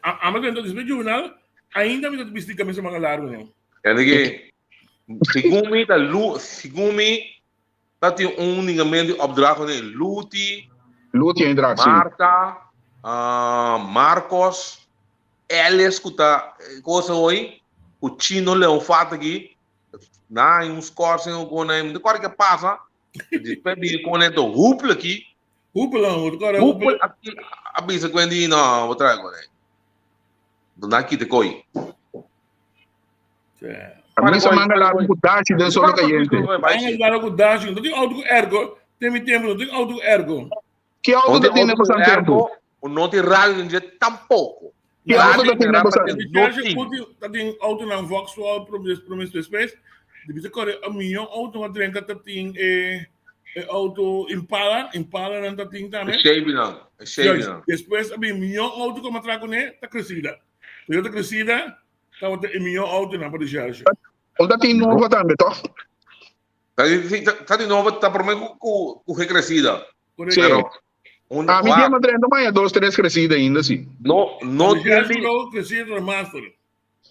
ama dentro desse juvenal, ainda me visto kami sa mga largo não. Kaya Sigumi dat die oningamente opdracht van Luti, in draft. Marta, Marcos, Elias, que tá coisa hoje, o Chino Leão fato aqui, na uns cortes com nem de qual que passa, depois de com nem do Hupla aqui, Hupla aqui, a bisa quando não outra agora, do naqui de coi. Kami sa mga largo kutashi den solo kayente. Ang largo kutashi, não tem auto ergo, tem tempo, não tem auto ergo. Que auto da tinha posa tempo? O não tem rádio tampouco. Que auto da tinha posa? Tem auto na Vauxhall, promesso espécie. Depois corre a minha auto na trenca tem auto Impala não tem também. Chevy não. Depois a minha auto como trago né, tá crescida. Tá crescida. Tá o minha auto na para charge. Onde tem novo também, toch? Tá de novo, tá por meio com recrescida. Correto. A minha madrinha também é 2, 3 crescida ainda assim. Não tem crescida master.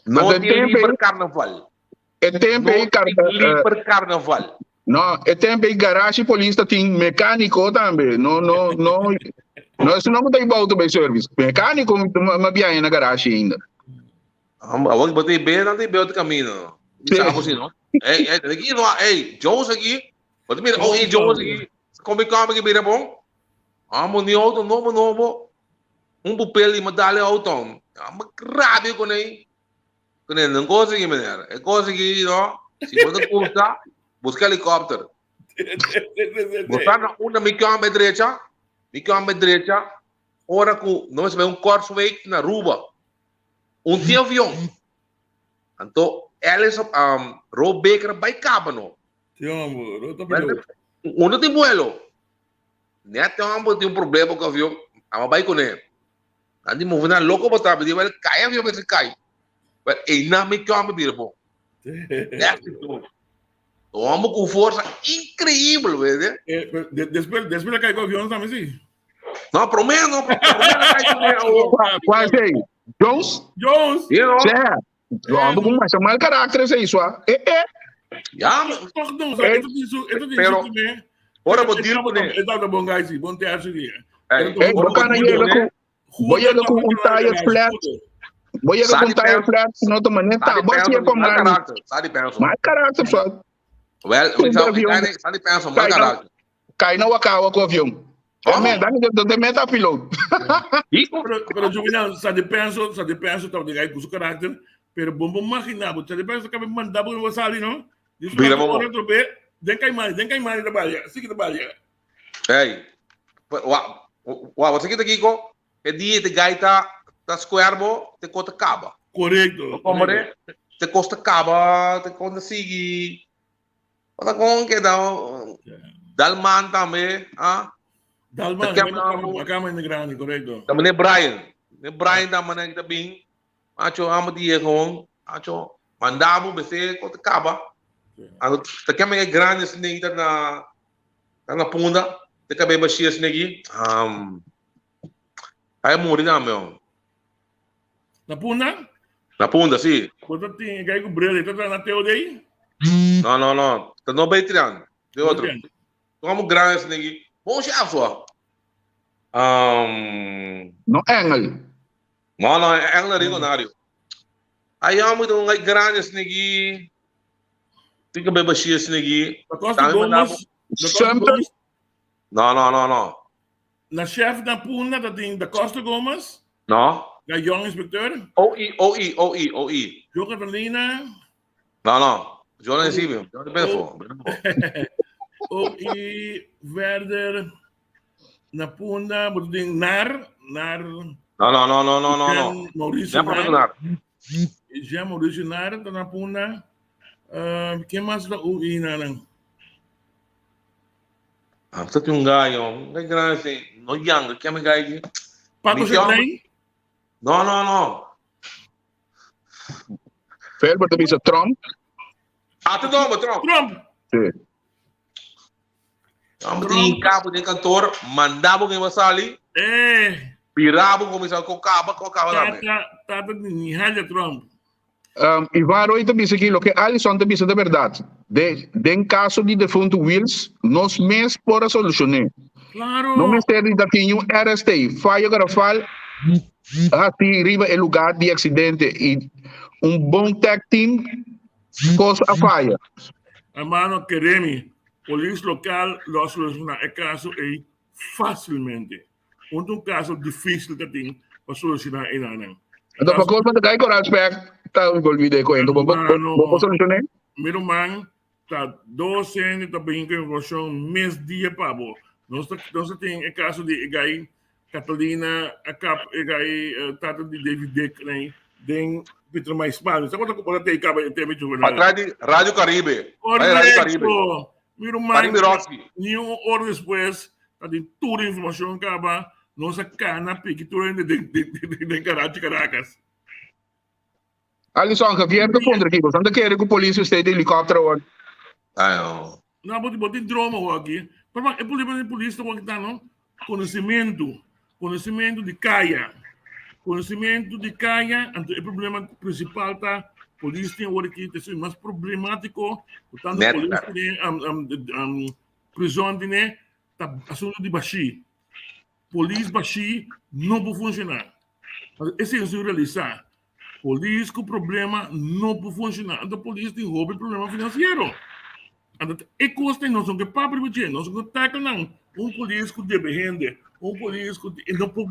Não tem livre carnaval. É tempo livre carnaval. Não, é tempo garagem polícia tem mecânico também. Não, isso não tem auto by service. Mecânico mabiyahe na garagem ainda. Awag batay be nanti be outro caminho. Isa ako sino? Aqui não, Jones aqui. Pode me, Jones aqui. Como que vira bom? Amo ni auto novo. Papel e medalha auto. Grabe ko na Não consegui, menina. Eu consegui, não. Se você custa, busca helicóptero. Buscar na uma quilômetro direita, hora que nós vemos Corsway na Ruba. Tem avião. Então, eles, Rob Baker vai cabo, não. Não tem vuelo. Neto tem problema com o avião. Ama vai com ele. Andi movendo louco para trás, ele cai, o avião vai cair. Mas ele não me quer me vir, bom. É tudo. Vamos com força incrível, velho. Después le caigo o avião também, sim. Não, prometo. Qual é aí? Jones? Jones! Certo. Vamos com mais mau caráter, é isso. Já, Toch não, Pero, ora vou dir com ele. Ele tá bom, guys, bom ter esse dia. Vou ir com um tire flat. Vou ir com um tire flat, não tô maneiro. Tá, vou ir com mais. Sabe, penso. Mais caráter, só. Well, sabe, penso, mais caráter. Cai na Wakawa com o avião. Dá meta piloto. Pero Juvenal, sa depenso, tá de guy com seu caráter, pero bom imaginar, sa depenso que me mandar por você ali, não? Vira, vamos. Den cai mais trabalha, siga trabalha. Ei, você que tá aqui, é dia de gaita, tá squarebo, te conta caba. Correto. Como é? Te costa caba, te conta sigi. Ora com que dá Dalman também, ah? Dalman, acá em grande, correto. Também Brian também que tá bem. Acho amo dia com, acho mandava você conta caba. Ano tá que é grande esse nem tá na punda, te cabe baixia esse aqui. Aí morri na meu. Na puna? Na punda, sim. Quando tem guy com brilho, tá na teu daí? Não. Tá no Patreon. De outro. Como grande esse aqui. Bom chefe só. No Engel. Não, é Engel regionário. Aí amo então grande esse aqui. Fica bem baixinho esse aqui. Da Costa Gomes. Não. Na chefe da puna, da Costa Gomes. Não. Da Young Inspector. OI. João Catalina. Não. João Silvio. João Belfort. OI Verder. Na puna, mas tem Nar. Não. Maurício Nar. Já Maurício Nar, tá na puna. Quem mais da UI, não? Você tem gajo, grande assim. No Yang, que é um gajo. Paco Chatelain? Não. Verder também é Trump. Trump. Sim. Trump tem cabo de cantor, mandava quem vai ali. Virava começar com cabo também. Tá de Nihalha Trump. Ivan Roy também aqui, o que Alisson também é verdade. De caso de defunto Wills, nós mesmos para solucionar. Claro. No mistério daqui um RST, falha garrafal, assim arriba o lugar de acidente e bom tech team cosa a falha. Hermano, queremos, polícia local lo soluciona el caso facilmente. Um caso difícil que tem para solucionar em ano. Então, para coisa da com respeito, tá envolvido com ele. Vamos solucionar? Meu irmão, tá 12 anos também com informação mês dia pabo. Nós tem o caso de Gai Catalina, a cap Gai tata de David Dick, né? Den Peter Mais Mal. Sabe quanto pode ter cabo até me juvenal? Atrás de Rádio Caribe. Rádio Caribe. Meu irmão, nenhum hora depois, tá tem toda a informação que acaba nossa cana piquitura de Caracas. Alisson, que vier do fundo aqui, você não quer que a polícia esteja de helicóptero? Não. Não, pode drama aqui. Mas o problema da polícia está não? Conhecimento de caia. Conhecimento de caia, o problema principal tá polícia tem hora que é mais problemático, portanto polícia tem prisão de né, tá assunto de baixi. Polícia baixi não pode funcionar. Esse é o realizar. Polícia com problema não pode funcionar. Então polícia tem problema financeiro. E custa não são que papo de não são que taca não. Polícia que deve render, polícia que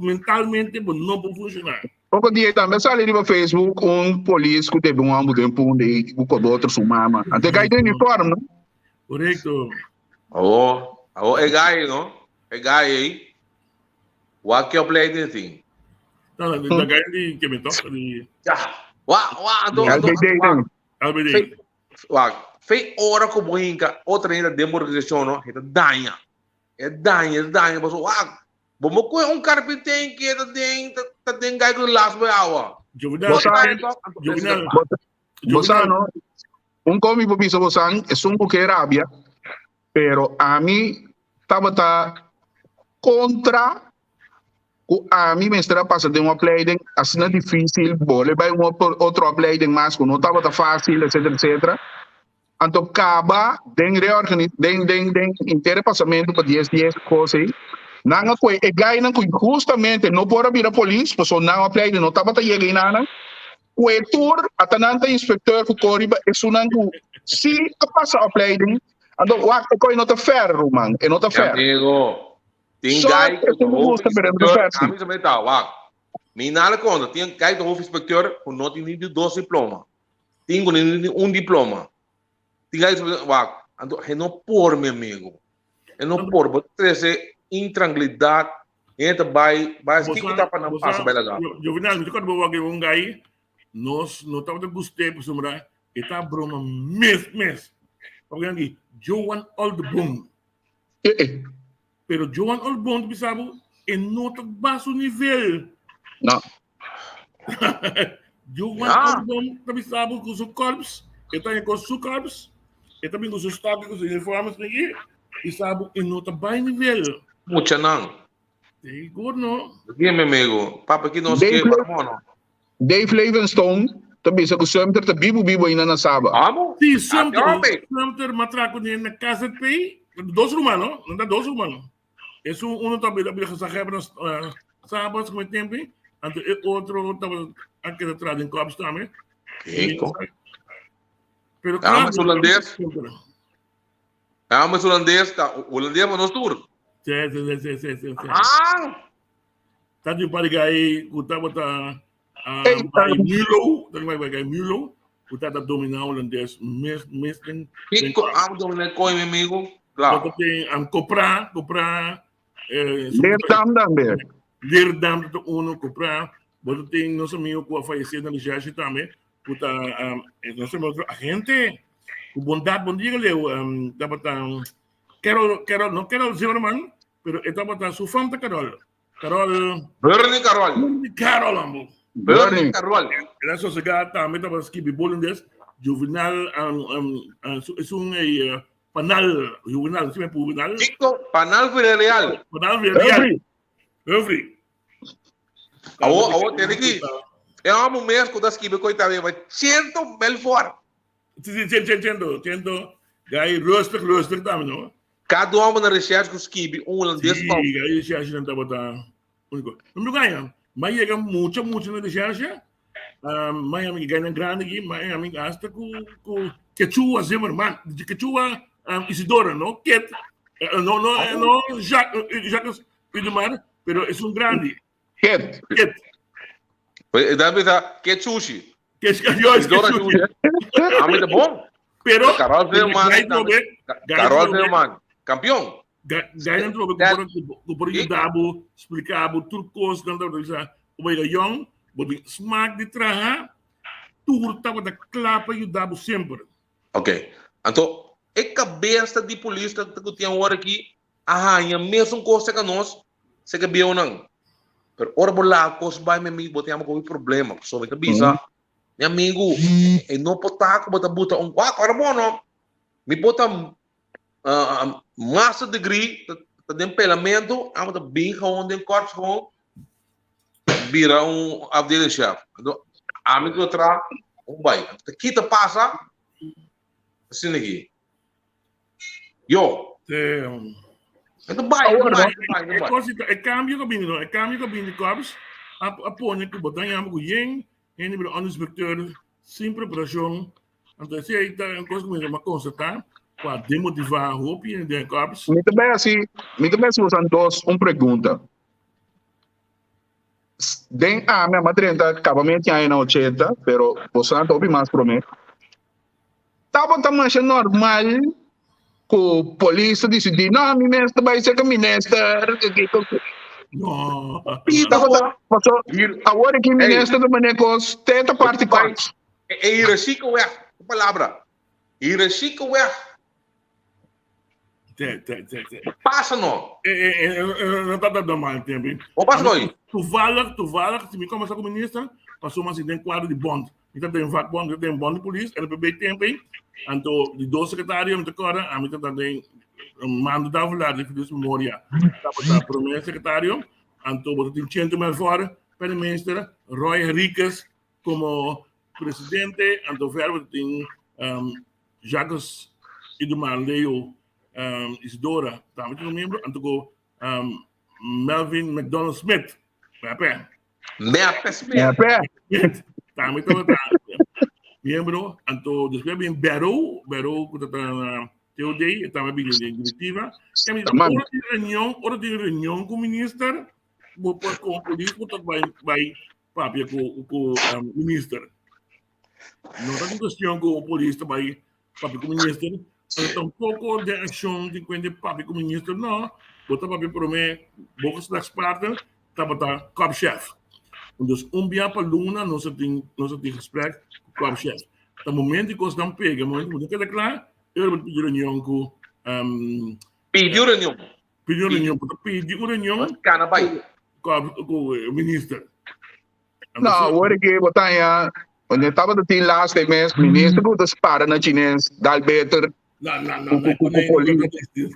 mentalmente não pode funcionar. Pouco dia também sale no Facebook polícia que teve ambo de punde o outro sumama. Até cai de uniforme, não? Correcto. É gay, não? É gay aí. What que eu play de thing? Não, da guy que me toca de Albede. Fei hora com boinca, outra ainda demoralização, não? É danha. É danha, mas vamos com carpinteiro que tá dentro gay com laço de água. Juvenal. Bosano, come por piso bosan, é que rabia, pero a mim estava contra a mim mestra passa de uma playing assim é difícil, bole vai outro playing mais que não estava fácil, etc. Então acaba den inteiro passamento para 10 coisas. Não foi é ganha justamente não pode vir a polícia, porque não a playing não estava chegando nada. O tour atananta inspector que corriba é sunangu se passa a playing. Então o que coi não tá ferro, man, é não tá ferro. Amigo, tem Só guy que que não gusta pero não ferro. a mim também tá, me nada conta, tem guy do inspector que não tem nem 2 diplomas. Tem um diploma. Tem guy então é não por meu amigo. É não por, você intranquilidade, entra vai que tá para não passa bela gata. Juvenal, me toca boa que um guy nós não estava gostei por sombra, e tá broma mes. Porque Joan Oldboom. Pero Joan Oldboom, tu sabe, é nota baixo nível. Não. Joan Oldboom, tu sabe, com os corpos, e também com os corpos, e também com os tópicos e uniformes aqui, e sabe, é nota baixo nível. Mucha não. É gordo, Aqui, meu amigo, papo aqui não se quer, Dave Livingstone, também se sempre tá bibo ainda na saba. Vamos? sim, sempre matraco na casa de pai, 2 humanos, não dá 2 humanos. Esse um também da sa hebras sábados com tempo, e outro estava aqui atrás em Cobs também. Pero mas holandês? Mas holandês, holandês mas não tour. Sim. Tá de parigai, o tava Mulo, o tava dominar holandês, mesmo. Fico dominar com meu amigo. Claro. Tem comprar Leerdam também. Leerdam to uno comprar, mas tem nosso amigo que faleceu na Ligeia também, puta, nosso agente, o bondade, bom dia, Leo, tava Carol, não Carol Zimmerman, pero estava su fanta Carol. Bernie Carol, amor. Bernie Carol. Era sociedade também estava esquibi bolindes, Juvenal, panal, Juvenal, se me Juvenal. Chico, panal Villarreal. Every. Tem aqui. É uma mulher que das esquibi coitado, mas 100 Belfort. Sim, Gai lustig também, não? Cada homem na recherche com esquibi, holandês. Sim, aí recherche não estava único. Não ganha, mas chega muito na recherche. Mas amigo ganha grande aqui, mas amigo hasta com Quechua Zimmerman, de Quechua Isidora, não? Não, Jacques Idemar, pero é grande. Ket. Deve estar Quechushi. Isidora Chushi. Amigo bom. Pero Carol Zimmerman, campeão. Ganha no por dabo, explicava turcos, cantar o meio young, body smaak de traha, turta da clapa e o dabo sempre. Ok. Então, é cabeça de polícia que tem hora aqui, e a mesma coisa que nós, se que bem ou não. Pero ora bola, coisa vai me amigo, botamos com problema, sobre cabeça. Meu amigo, não pode estar com bota agora bom não. Me bota master degree, de empelamento, a bota bem com de corte com vira abdel chef. Então, amigo tra vai. Aqui tá passa assim aqui. Yo. Então vai. É cambio que de corpos, a põe que botar em amigo yen. En de inspecteur sem preparação, então se aí tá uma coisa que me constatar para demotivar a roupa e de corpos. Me também assim, você dois uma pergunta. Den a minha 30, acabamento aí na 80, pero você não topi mais para mim. Tava também normal que a polícia decidir, não, ministro vai ser que ministro. No. Tava, passou, agora que Hey. ministro da manecos, tenta parte quatro. Irashica ué, palavra. Irashica ué, passa não. Não está dando mal tempo. O passa não. Toevallig, se me começar como ministro, passou mais em quadro de bond. Então tem vakbond, tem bond de polícia, NPB tempo. Então, de 2 secretários, me decora, a mim também mando da falar de filhos memória. Estava o primeiro secretário, então você tem 100 mil fora, para o ministro, Roy Henriquez como presidente, então verbo tem Jacques Idumar Leo Isidora, também tem membro, então Melvin McDonald Smith, Meia peça. também estava membro, então depois vem Barrow que está na TOD, também vem na diretiva. Hora de reunião com o ministro, com o polícia, vai com o ministro. Não está em questão com o polícia, vai com o ministro. Então, pouco de ação de quando papi com o ministro, não. Botar papi para mim, poucos das partes, está cop-chefe. Dus dia para Luna, nós temos gesprek com o chefe. No momento que nós estamos pegando, no momento que está claro, eu vou pedir reunião com Pediu reunião. Cana vai. Com o ministro. Não, agora que botar aí, onde estava do time last mês, ministro do para na chinês, dá better. Não.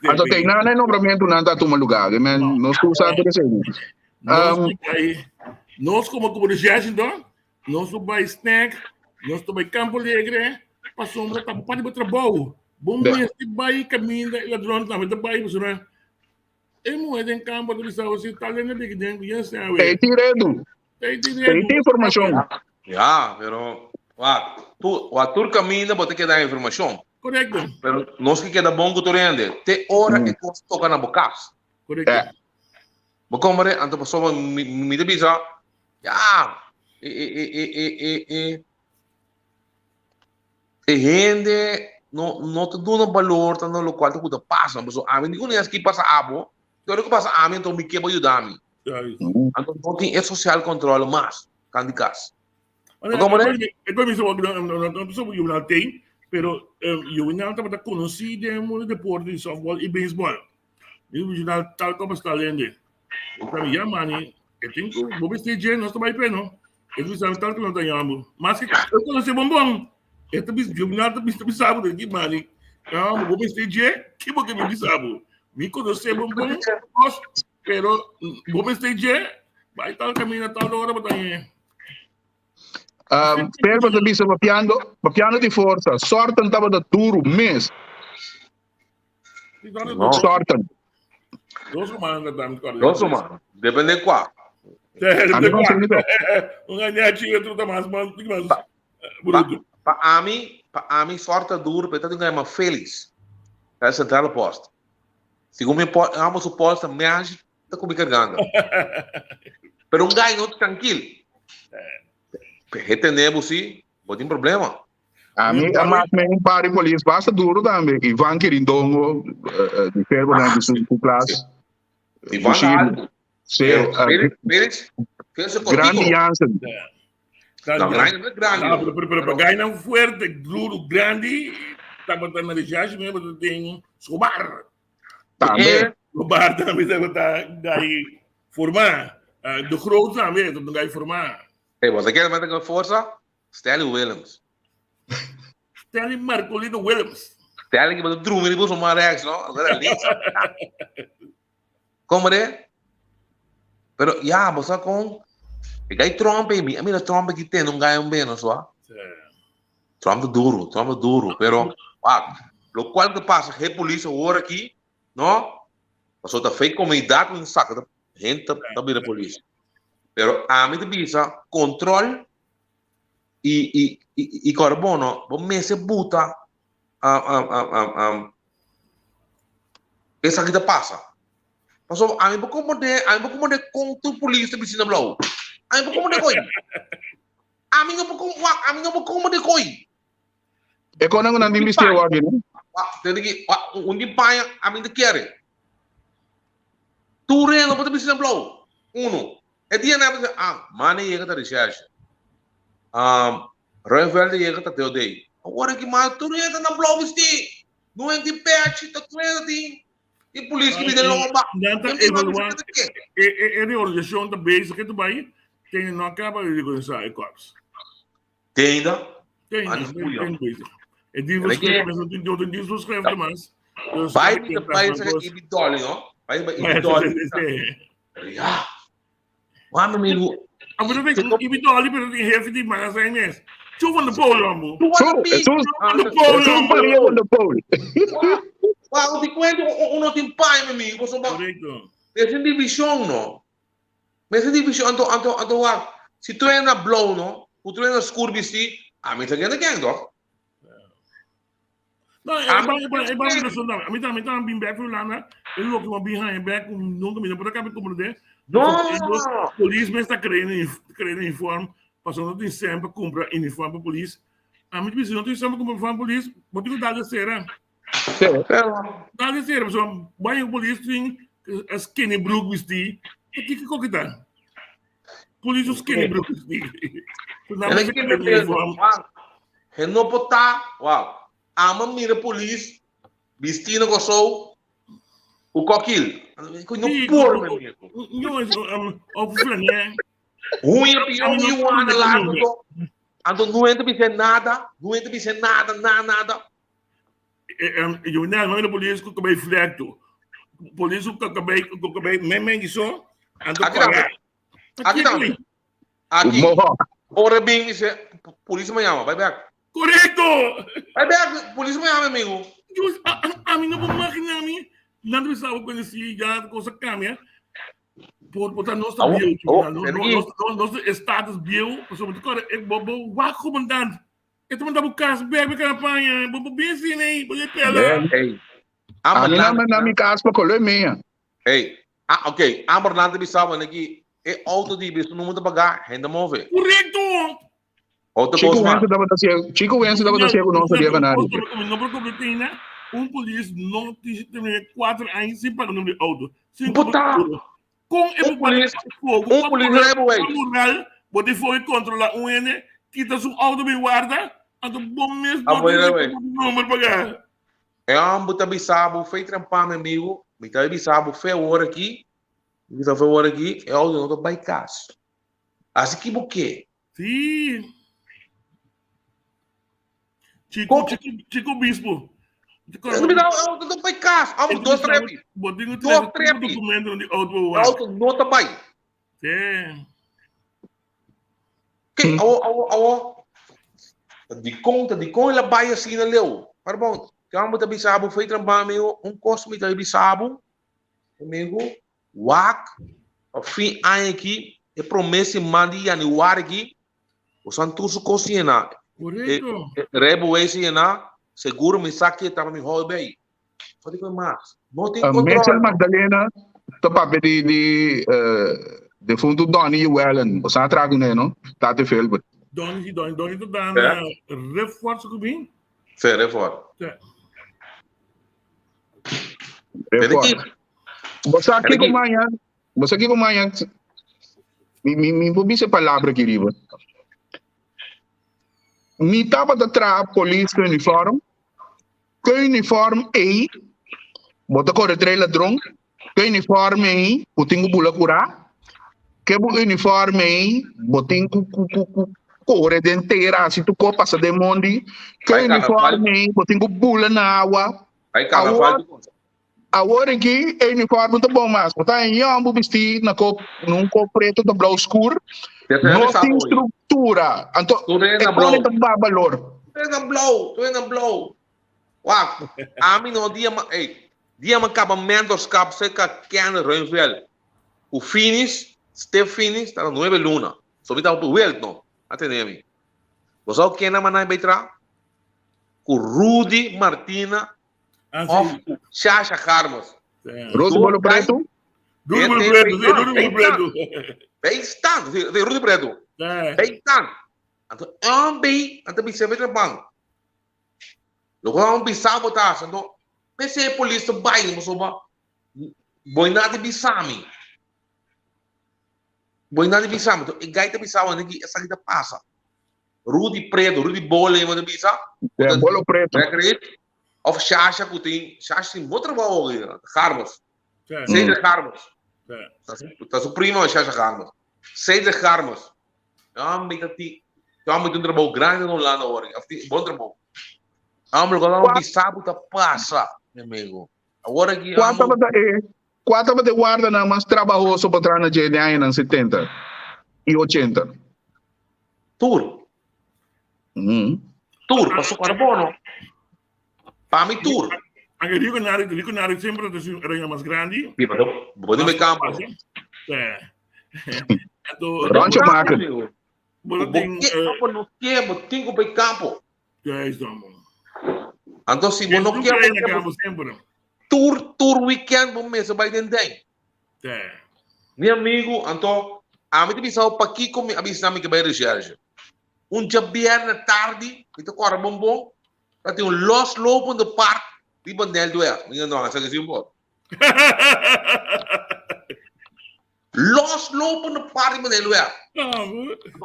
Então tem nada normalmente não está tomando lugar, mas nós usamos isso. Nós como comunidade, então, nós vamos snack, nós vamos Campo Alegre, passamos para o trabalho. Bom mês de bairro, caminho, ladrão, também de bairro, né? E moeda em campo, do Lisboa, você está lendo ali, dentro de essa. Tem tirado. Tem informação. Já, pero o ator caminha, você quer dar informação. Correto. Pero nós que queda bom que tu rende, te hora que tu toca na boca. Correto. Mas como é, então passou me devisa, já, e rende, não te dá valor, tá no local tu cuida passa, mas a mim ninguém aqui passa abo, eu não passa a mim então me quebra ajudar me. Então não tem social controle mais, candidatos. Como é? Eu me sou não tem, pero eu não estava conhecido no deporte de softball e beisebol. Eu já tal como está lendo. Então, já mani, eu tenho que vou vestir nós estamos aí peno. Eu disse tal que não tenhamos, mas que eu conheci bombom. Eu também não me sabe de mani. Não, vou vestir que porque me sabe. Me conheci bombom, pero vou vestir vai tal caminho tal hora para aí. Per você bisa piano de força, sorte estava da duro mês. Sorte. Dos humanos também. Dos humanos. Depende de qual. Para mim, sorte duro, porque eu tenho feliz. É central oposto. Segundo me amo o posto, me age, está comigo carregando. Pero ganho tranquilo. Retenemos, sim, pode ter problema. A mim, um par de polícia basta duro também. Ivan Quirindongo, de Ferro, de sua classe. Ivan Aldo. Pérez, grande Jansen. Não, grande não é grande. Pero ganha forte, duro, grande. Estava na região mesmo, tem Escobar. Também. Escobar também está formar. Do groot também, não vai formar. Você quer mais com força? Stanley Williams. Stanley Marcolino Williams. Stanley que vai drummer e busca uma reação, não? Agora ali. Como é? Pero já, você com pegar Trump e a minha Trump que tem não ganha bem, não só? Trump duro, pero lo qual que passa, a polícia agora aqui, não? Passou da fake comunidade com saco, gente também da polícia. Pero a mim bisa control e carbono, bom mês buta essa que passa. Passou a mim como de com tu polícia piscina blow. Ay, como de koi. Ami no como de koi. E kono nga nanding bistio wagi no? Jadi undi paia ami de kere. Tu reno pode bisna blow. Uno. E dia na mane yega ta research. Rafael de yega ta teodei. Agora que mais tu reno na blow bisti. Não é de pet, tá tudo e polícia que me deu uma Nanta evaluar a organização da base que tu vai tem não acaba de organizar o corps. Tem ainda? Tem base. E disso que mas não tem outro disso escreve mais. Vai de país que ibidole, não? Vai ibidole. Mano, amigo. Agora vem ibidole, mas tem jefe de mais ainda. Tu van de polo, amor. Tu van de polo. Wow, te cuento uno tem pai, meu amigo. Correcto. Essa divisão, não? Essa divisão, se tu é na blow, não? Se tu é na scurbisi, a mim tá ganhando quem, não? Não, a mim também bem back lá, né? Ele logo uma behind back, nunca me lembro, por acaso como de. Não. Polícia me está querendo uniforme, passando de sempre comprar uniforme para polícia. A mim não tem sempre comprar uniforme para polícia, vou ter que dar de cera. Dar de cera, pessoal, vai o polícia tem skinny brook vestir, o que que tá? Polícia skinny brook vestir. Ela que me fez, não botar, uau. Ama mira polícia vestindo com sou o coquil. Não por, meu amigo. Não, o flané. Ruim é pior que o ano lá. Ando não entra pra nada, nada. Eu não na polícia que acabei flecto. Polícia que acabei mesmo que só. Aqui também. Aqui. Ora bem, polícia me chama, vai back. Correto! Vai back, polícia me chama, amigo. A mim não vou imaginar, não precisava conhecer já coisa câmbia. Por botar nossa bio, nosso status bio, pessoal, agora é bobo, o comandante. Eu também dava o caso, bebe campanha, bobo bem assim, né? Pode pegar. Ei. A minha na minha casa para colher meia. Ei. Ok. A Bernardo bisava aqui é auto de bicho, não muda pagar, renda móvel. Correto! Chico Wences dava da cego não sabia ganar. Não preocupe, né? Polícia não tem 4 anos sem pagar o nome de auto. Com o polícia fogo, rural, pode foi controlar N, quita seu auto bem guarda, ando bom mesmo, número pagar. É buta bisabo, foi trampar meu amigo, me tá bisabo, foi hora aqui, é auto não do bypass. Assim que buquê. Sim. Chico Bispo. Não me dá auto do bypass, auto 2 trepi. 2 trepi. Auto não tá bem. Sim. Que de conta ela vai assim na leu. Para bom, que buta bisabo foi trampar meu custo me tá bisabo. Amigo, wak, a fim aqui, é promessa mandi januário aqui, o santuário cozinha, rebo esse na, seguro me saque estava me roube aí. Falei com mais, não tem controle. Mensel Magdalena, to pape de fundo Donnie Wellen, o santo trago né, não? Tá de felbe. Donnie tu dá reforço que vem? Sim, reforço. Você aqui com amanhã, me vou dizer palavra aqui, riba. Me estava de trás polícia com uniforme, aí, bota correr ladrão, com uniforme aí, botinho bula curar, que uniforme aí, botinho correr inteira, assim tu passa de mundo, que uniforme aí, botinho bula na água. Aí carnaval. Agora aqui, o uniforme tá bom, mas tá em ambos vestido num cor preto da blouse escuro. Não tem estrutura. Então, é quando tá dá valor. Tu é na blow. Uau, a mim não dia acabamento dos cabos seca que anda Renvel. O finish, Steve finish, tá no 9 luna. Só me dá o well, não. Atende-me. Você sabe quem é na manai betra? O Rudy Martina. Chacha Carmos. Rosa Bolo Preto? Doe maar Bredo, doe maar Bredo. Beistand, de Rudy Bredo. É. Beistand. Então, bem, então bisa betra bang. Logo bisa botas, então, PC polícia bai, mo soba. Boina de bisami. Boina de bisami, então, gaita bisama niki essa que passa. Rudy Preto, Rudy Bole, mo de bisa. Bolo preto. Recreate of Shasha Putin, Shasha outra boa, Carlos. É. Seja Carlos. É. Tá su primo Shasha Carlos. Seja Carlos. Kami um trabalho grande no lá na hora. Bom trabalho. Amo que bisabo tá passa, meu amigo. Agora que Quanto de guarda na mais trabalhoso para trás na GNI nos 70 e 80. Tour. Tour, passou carbono. Para mim tour. Anche dico nari sempre era mais grande. Sim, mas pode me campo. É. Rancho Market. No tempo, tenho que ir campo. É isso, amor. Então, se você não quer sempre. tour weekend, vamos mesmo vai dentro. É. Meu amigo, então, a mim tem que para aqui como avisar-me que vai recherche. Dia na tarde, então corre bombom, para ter Los Lobos no parque, de Bandel do é. Não, essa que se importa. Los Lobos no parque de Bandel do é.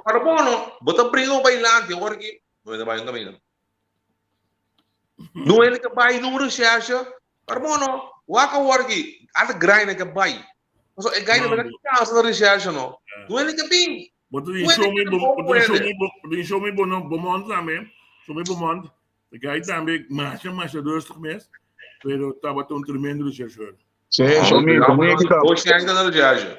Carbono, bota brinco bailante, agora aqui, não é bailando também. Não é que vai no recherche, carbono, waka agora aqui, ada grind que vai. Mas é grind que vai casa na recherche não. Não é que bem. But die show me Beaumont também. Show me Beaumont. De guy também marcha rustig mes. Pero estava tão tremendo rechercheur. Sim, show me Hoje ainda na viagem.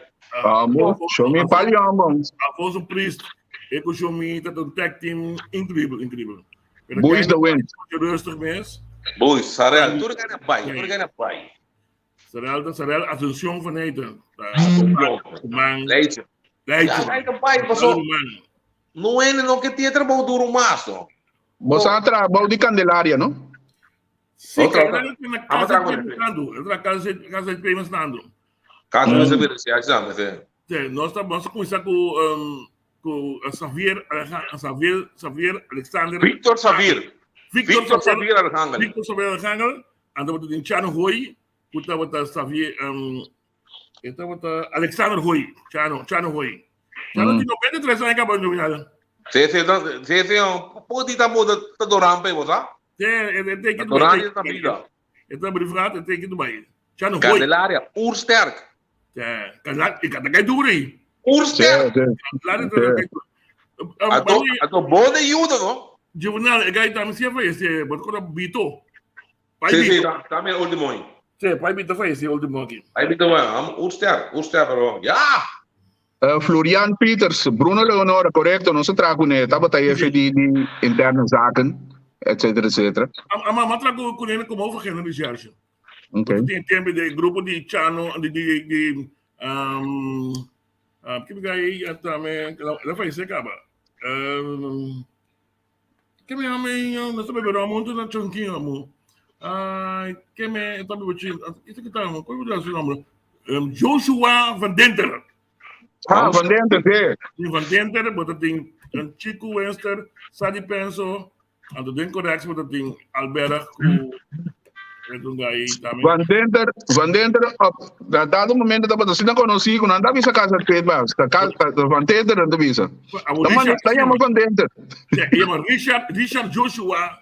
Show me palhão. Afonso Priest. Eu show me dat een tag team incrível. Boys the wind. Rustig mes. Boys, Sarel, tudo ganha pai. Sarel, Ascension van Eten. Man. Leite. Não é não que tinha trabalho duro mais, não. Você trabalha de Candelária, não? Sim, Candelária tem na casa de Prêmios Nando. Casa de Prêmios Nando, sim. Nós estamos a começar com Xavier Alexander. Victor Xavier Alexander. Victor Xavier Alexander. Andamos em Chano Roy. Estava Xavier... Alexander Roy. Chano Roy. Chano tem 93 anos acabou de dominar. Sim, pode estar mudando, está adorando para você? Sim, tem que ir Adorando esta vida. Está briefado, tem que ir Dubai. Chano Roy. Candelária, Ursterk. E cada que é duro aí. Ursterk. A tua boa ajuda, não? Juvenal, o cara também se fez, mas quando Bito. Sim, também é o último aí. Sim, pai Bito fez esse último aqui. Pai Bito, Ursterk, pero ja. Florian Peters, Bruno Leonora, correcto, não se trago net, estava aí de interne zaken, etc. Maar trago com ele como overgeno de recherche. Okay. Tem tempo de grupo de Chano, que me aí também, ela faz isso, acaba. Que me amei, não sabe ver o mundo na chonquinha, amor. Que me, tá me botando, isso que tá, amor, qual é o seu nome? Joshua Van Denter. Van Denter, sim. Van Denter, mas tem Chico Wester, Sadi Penso, and tem correto, mas tem Alberta, Van Denter, a dado momento estava se não conhecia, quando andava essa casa de Pedro, Van Denter não visa. Está chamando Van Denter. Chama Richard Joshua.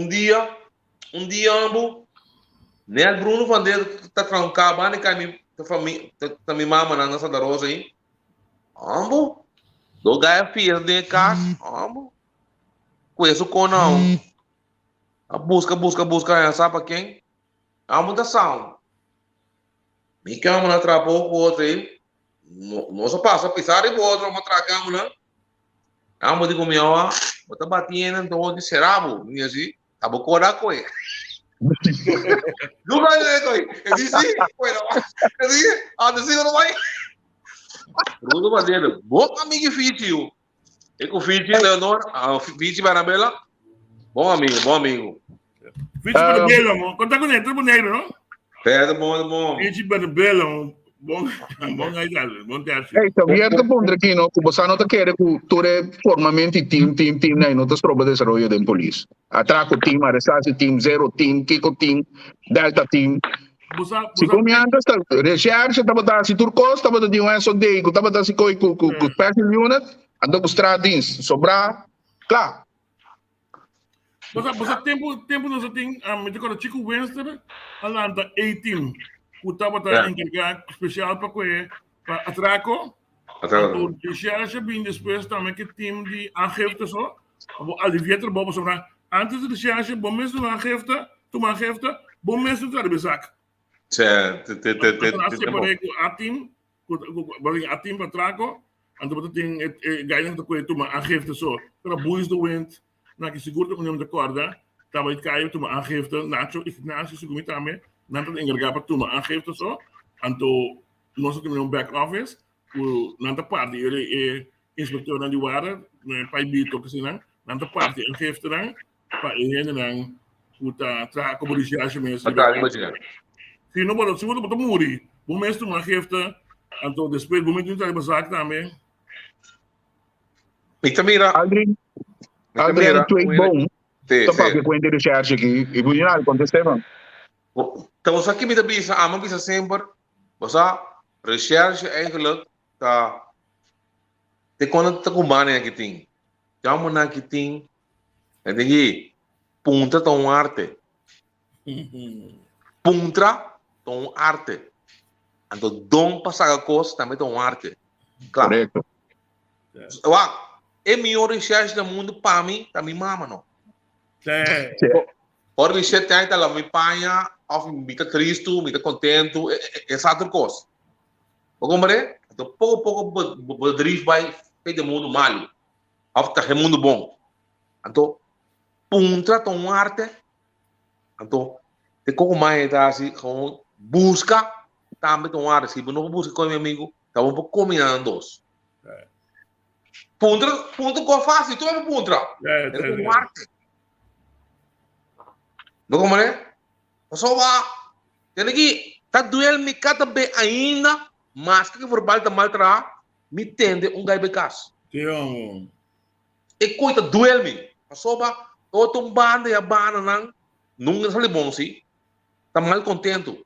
Dia, ambo, né, Bruno Van Denter está trancado, né, que me mama na nossa da Rosa aí. Ambo, do gaia fiel de casa, ambo. Conheço o Conão. A busca, sabe para quem? A mutação. Me cama na trapou com o outro aí. Não se passa a pisar e o outro, uma tracama, né? A mãe digo, meu, bota batendo, então, de serabo, me assim, tá bom, cora com ele. Não vai ver, coi. Eu disse, não vai. Bruno Bandeira, bom amigo e filho. E com o filho de Leonor, o filho de Marabela, bom amigo. Vinte para belo, mo. Conta com ele, tudo bonito, não? Pera, bom. 20 para belo, bom aí, bom teste. Tá abierto pondre aqui, não? Que você não tá querendo que tu formamento team, né? Não tá tropa de desenvolvimento da polícia. Atraco team, arrestase team, zero team, Kiko team, Delta team. Se comianda, recherche, tá botando se turcos, tá botando um SOD, tá botando se coi com special unit, ando com estradins, sobrar, claro. Você tempo nós tem, me recordo, Chico Webster, alanta A-team, que estava encarregado especial para atraco. Então, recherche bem depois também que team de aangifte só, aliviar o bobo sobre. Antes de recherche, bom mesmo na aangifte, tu uma aangifte, bom mesmo tu de saco. Certo. A team para atraco, então você tem ganhando de coisa, tu uma aangifte só. Para boys do wind, na que seguro que não de corda, estava aí cair, tu uma aangifte, Nacho, Ignacio, seguro também, não te encarregar para tu uma aangifte só, então nós temos um back office. Nanta parte ele é inspector na diwara pai bito que sinan nanta parte ang chef lang pa iyan nang puta tra como recherche mesmo sino ba siguro ba muri bom mesmo uma chef então depois bom mesmo tá basak também Mira. Aldrin, tu é bom. Tá para que cuente recherche aqui e bunhal contestava. Então só que me bisa ama bisa sempre. Você recherche eigenlijk te quando tá com bane aqui tem já mo na que tem é de punta tão arte então dom passar a coisa também tão arte claro Correto. É melhor recherche do mundo para mim também mama não por recherche tem lá me panha of me tá Cristo me tá contento essa outra coisa o compreende. Então, pouco bedrijf vai feito mundo malo, of tá mundo bom. Então, punta tão arte, então, te como mais tá assim, com busca também tão arte. Se não busca com meu amigo, tá um pouco combinando dois. Punta com fácil, tu é punta. É com arte. Não como é? Só vai. Tem aqui, tá duel me cada bem ainda. Mas que verbal da maltra me tende gai becas. E coita duel me. Asoba outro banda e a banda não sale bom se. Tá mal contento.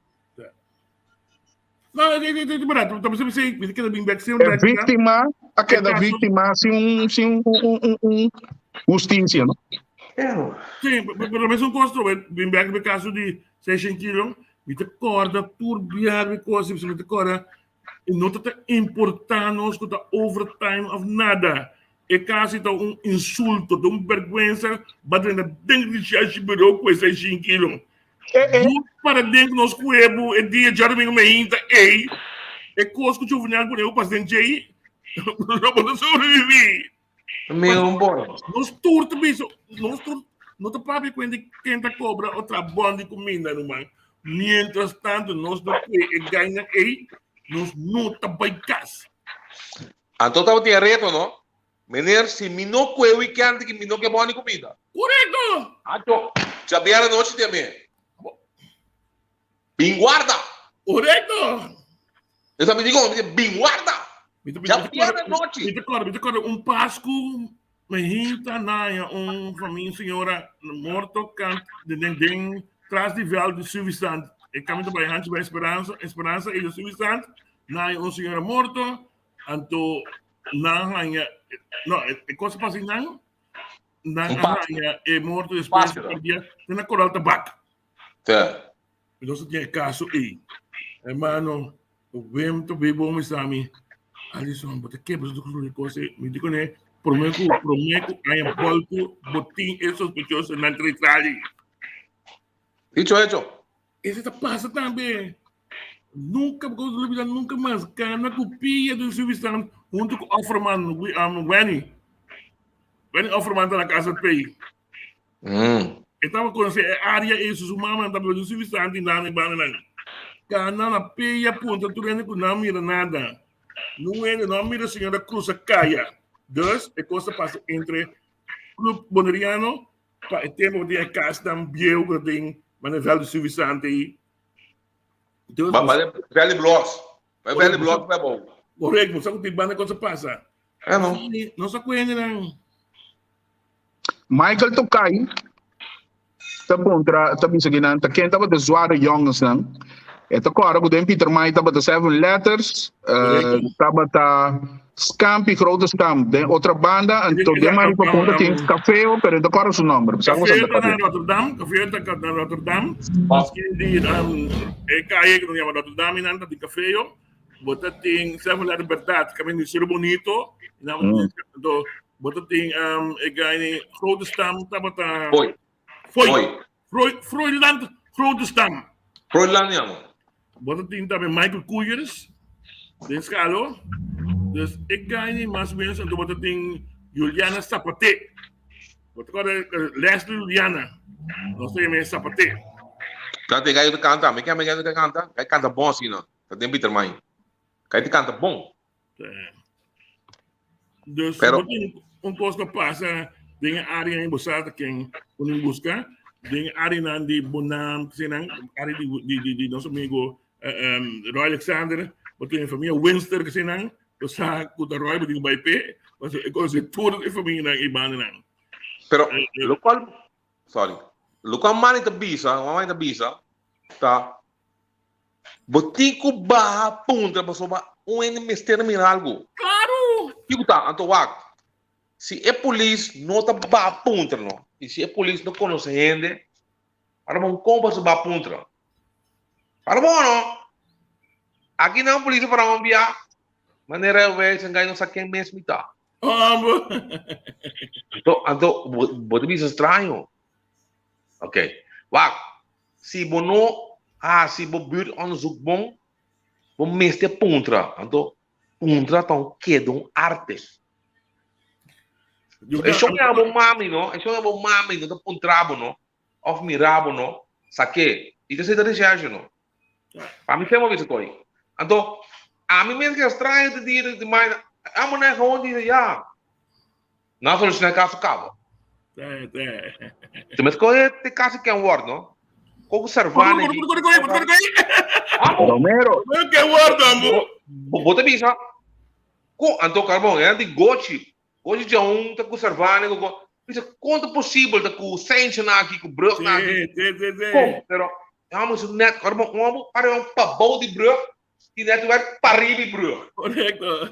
Não, é barato. Então você me quer bem back É vítima, aquela vítima sem justiça, não? Sim, pelo menos um custo, bem back no caso de 600 quilos, me te corda turbiar me coisa, me te corda não está importando nos que overtime of nada. É quase insulto, vergüenza, batendo dentro de chá de bureau com esses 5 quilos. Para dentro nos cuebo, é dia de arminho me inta, é coisa que o juvenil por eu passei de aí, não pode sobreviver. Meu bom. Nós turto bicho, não te papi quando quem tá cobra outra banda de comida no man. Mientras tanto, nós não ganha nos não tabaicas. Então tá o reto, não? Menino, se me não coe weekend que me não que bom de comida. Correto. Acho. Já vieram a noite também. Bem guarda. Correto. Eu também digo, bem guarda. Já vieram a noite. Me recordo Páscoa, me hinta naia família senhora morto can de traz de vel de Silvio Santos. E caminho para antes para Esperança e o Silvio Santos, naia senhora morto, anto naia não, é coisa para assim naia é morto depois do dia, tem na coral tabaco. Tá. Então você tinha caso aí. Hermano, o vento bebo me sami. Alisson, bote que você do coisa, me digo né, prometo aí volto botin é sospechoso na tristade. Dicho hecho. Esse passa também. Nunca mais cana copia do Silvio Santos junto com o Offerman, Wenny Offerman na casa do PI. Estava com essa área, isso, o mamãe estava do Silvio Santos e nada, cana na PI, ponta, tu não mira nada. Não mira a senhora Cruz Caia. Dus, a coisa passa entre Clube Boneriano Pa het tempo die cast dan bieu ding, maar dan wel de suffisante aí. Dus Mas velho blocos. Vai velho blocos é bom. correto, mas só que banda coisa passa. É não. Não só conhece não. Michael Tokay, tabi sa ginanta, kenta ba the zware jongens nang. Ito ko, araw ko din, Peter May, taba the 7 letters, taba ta Scampi, grote stamp. De otra banda, en to de mari papunta ting Cafeo, pero ito ko araw su number. Bisang Café sa na Rotterdam, café na Rotterdam. Misschien die kaya que llama Rotterdam in anda di café yo. Bota ting 7 letter verdad, kami ni Sir Bonito. Do bota ting ni grote stam, taba ta Freudland, grote stam. Freudland ja man. Bota ting tabi Michael Koeiers. Den scalo. Dus ik ga niet maar mensen en wat ding Juliana Sapate. Wat kan Leslie Juliana. Dan sta je met Sapate. Dat ik uit de kant aan. Ik kan uit de kant aan. Hij kan de bon zien. Dat denk Peter May. Kijk die kant de bon. Dus Pero un costo pasa dingen area in Bosata king uning busca dingen area di Bonam sinang area di nosso amigo Roy Alexander wat in familie Winster sinang. Dus sa kuta Roy beding by P. Was ik kon se tour in familie nang ibaan nang. Pero local money te bisa, tá? Botico barra punta, mas uma mistério mir algo. Claro. Tipo tá, então se é polícia não tá barra punta não, e se é polícia não conhece gente, para bom compra se barra punta. Para bom não. Aqui não polícia para um via, maneira eu vejo sem ganhar saquem mesmo tá. Então, você me estranho. Ok. Wacht. Se você buurt onderzoek bom, we miste puntra. Então, puntra tão queda arte. Eu sou um mami, não? Eu sou um mami, não? Puntrabo, não? Of mirabo, não? Saque. Isso é da recherche, não? Para mim, tem uma vez que então, a mim mesmo que é estranho de mais. A mulher gewoon die ja. Nou, zullen ze naar kaas cabo. Tu me escolhe te caso que é um word, não? Como observar aqui. Romero. Que word, amor. Bota bisa. Com Anto Carbon, é de Gochi. Gochi já tá conservando, bisa quanto possível tá com senso na aqui, com brug na aqui. Sim. Pero vamos net Carbon, vamos para um pabou de brug. Die netwerk Paribi brug. Correcto.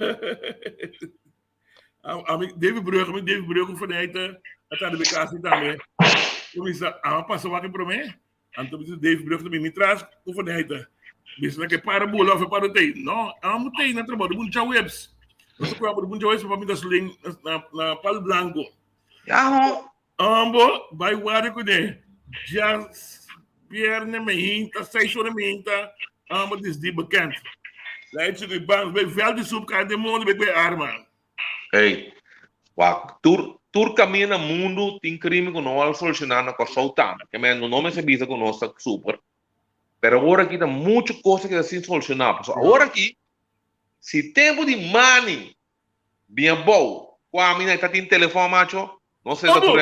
David Brugge vanuit het ADBK daarmee. Toen is dat aanpassen wat ik probeer. En toen is David Brugge também me traz vanuit. Bisa que para bola of para tei. Não, amo tei na trabalho do Buncha Webs. Nós compramos do Buncha Webs para me dar sling na Palo Blanco. Ja, não. Ambo, vai guardar com ele. Já perna me hinta, sai sobre me hinta. Ambo is die bekend. Leidt zich bij veldensoep kan de monde bij arma. Hey, wacht. Tur caminha no mundo tem crime que não vai solucionar na coisa sultana. Que não nome se visa com nossa super. Pero agora aqui tem muita coisa que assim solucionar. Agora aqui, se tempo de money bem bom, com a mina está tem telefone macho, não sei se tu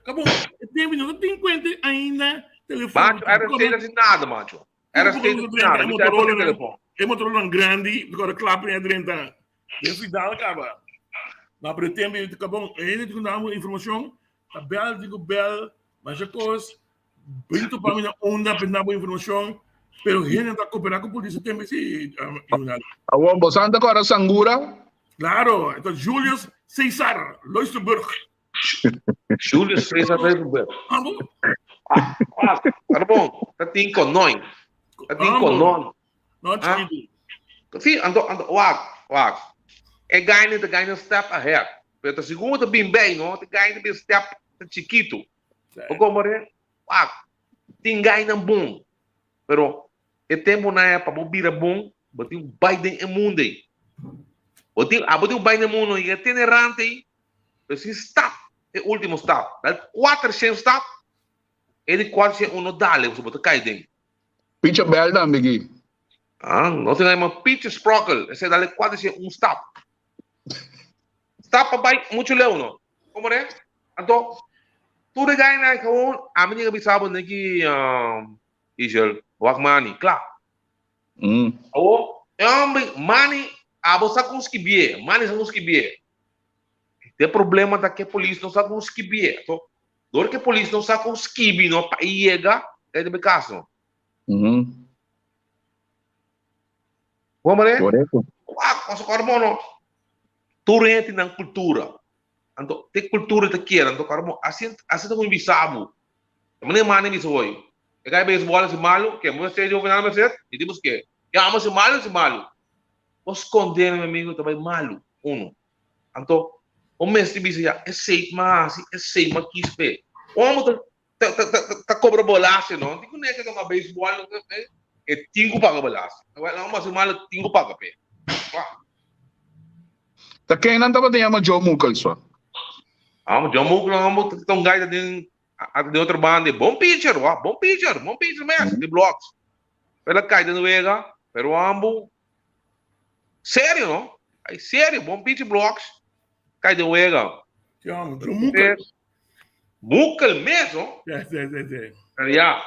Acabou. Tempo não tem conta ainda telefone. Macho, era assim nada, macho. Era steeds nada. É Motorola grande, agora clapa em 30. Desse dá acaba. Na pretende ele acabou, ele tem que dar uma informação, a bel digo bel, mas a coisa muito para mim onda para dar informação, pero ele não está cooperando com a polícia tem esse Awon bosanda ko ara Sangura. Claro, então Julius Cesar Luisterburg. Julius Cesar Luisterburg. Tá bom, tá tem com nós. Tá tem com nós. Não chido. Sim, ando, wacht. É ganha step ahead. Pero segundo bem bem, não? Te ganha bem step chiquito. O como é? Wacht. Tem ganha bom. Pero é tempo na época para bira bom, botar Biden é mundo aí. Botar Biden é mundo e tem errante aí. Esse step é o último step. 400 step. Ele 401 dale, você botar cai dentro. Pincha bel da ambigi. Não tem uma pitch sprockle. Esse dale 401 step. Step para muito leão, não? Como é? Então, tudo ganha na gewoon, a minha cabeça sabe que Israel, Wakmani, claro. Oh, mani, a você consegue bem, mani não consegue bem. Tem problema da que a polícia não sabe conseguir bem. Então, dor que a polícia não sabe conseguir bem, não para ir é de caso. Vamos ver? Correto. Quase carbono. Tudo é na cultura. Então, tem cultura que quer, então carbono, assim não é bisabo. Mas mani me foi. E aí beisebol é malo, que você de final mas é, e dimos que mas é malo. Os condena meu amigo também malo, uno. Então, o mestre diz já, é sei mas quis ver. O homem tá cobra bolacha, não? Digo nem que é uma beisebol, é tingo paga bolacha. Não, mas o malo tingo paga pé. Tá quem não tava de Joe Mukal só. Mas Joe Mukal não tão gaita de outra banda, bom pitcher mesmo, de blocos. Pela caída no Vega, pero ambo sério, não? Aí sério, bom pitcher blocos. Caída no Vega. Mukal mesmo? Sí. Já.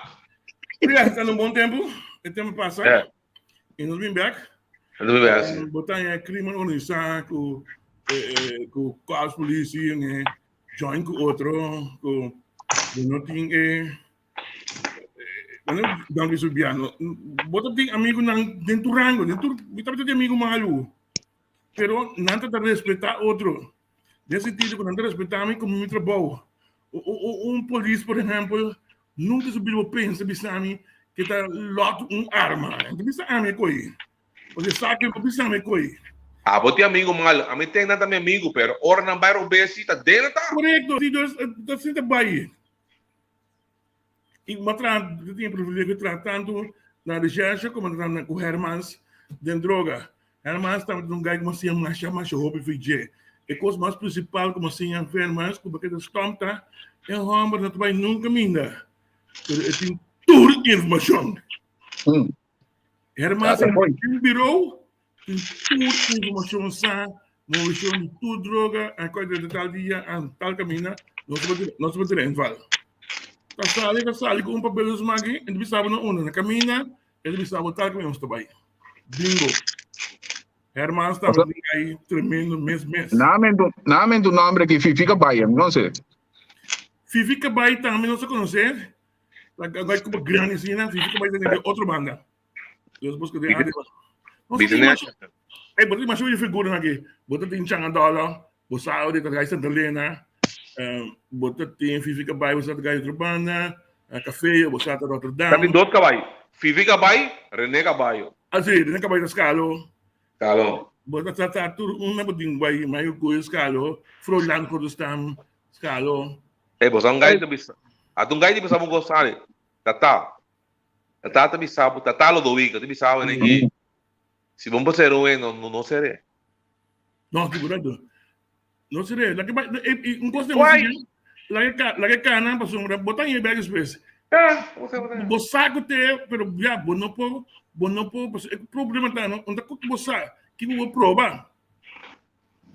Está num bom tempo, o tempo passa. E nós vim back. Botar em crime organizado com as polícias, join com outro, com não tinha não que subiano. Botar tem amigo dentro do rango, dentro de amigo malo. Pero não te respeitar outro. Nesse sentido, quando não te respeitar a mim como meu trabalho. Polícia, por exemplo, nunca subiu o pensa bisami que tá lote arma. Então bisami coi. Porque sabe que bisami coi. Bote amigo malo. A mim tem nada meu amigo, pero ora não vai roubar se tá dentro, tá? Correto, tá sendo bem. E eu tinha privilégio de tanto na recherche como com Hermans de droga. Hermans estava num lugar como assim, uma chama de hobby FG. E a coisa mais principal como assim, Hermans, como que estão tá, é um homem que não vai nunca minda. Ele tem toda a informação. Hermans é um birou, tem toda a informação, movimento de tudo droga, a coisa de tal dia, a tal caminho, nós vamos ter em val. Kasali com papel dos magi, ele bisava na una, na caminha, ele bisava tal caminho, está bem. Bingo. Hermano estava aí tremendo mês. Nome do nome que fica Bahia, não sei. Fica Bahia também não se conhece. Agora como grande assim, né? Fica Bahia tem outra banda. Eu busco de área. Botei mais uma figura aqui. Botei tem Changadola, Bosao de Tagay Santa Helena, botei tem Fica Bahia, Bosao de outra banda, Café, Bosao de Rotterdam. Tapi dois caballos. Fica Bahia, René Caballo. Assim, René Caballo Scalo. Calma. Bota tudo uma bodinha vai mais coisa Scalo, Froilan Kurdistan Scalo. Você um gajo bisa. Atong gajo bisa mo gostar. Tata também sabe, Tata Lodovica, também sabe né que se vamos fazer não será. Não, segurado. Não será. Lá que um coisa de lá que cana passou uma botar em bag space. Bo saco te, pero já bo não pode, o problema tá não, onde que você que vou provar.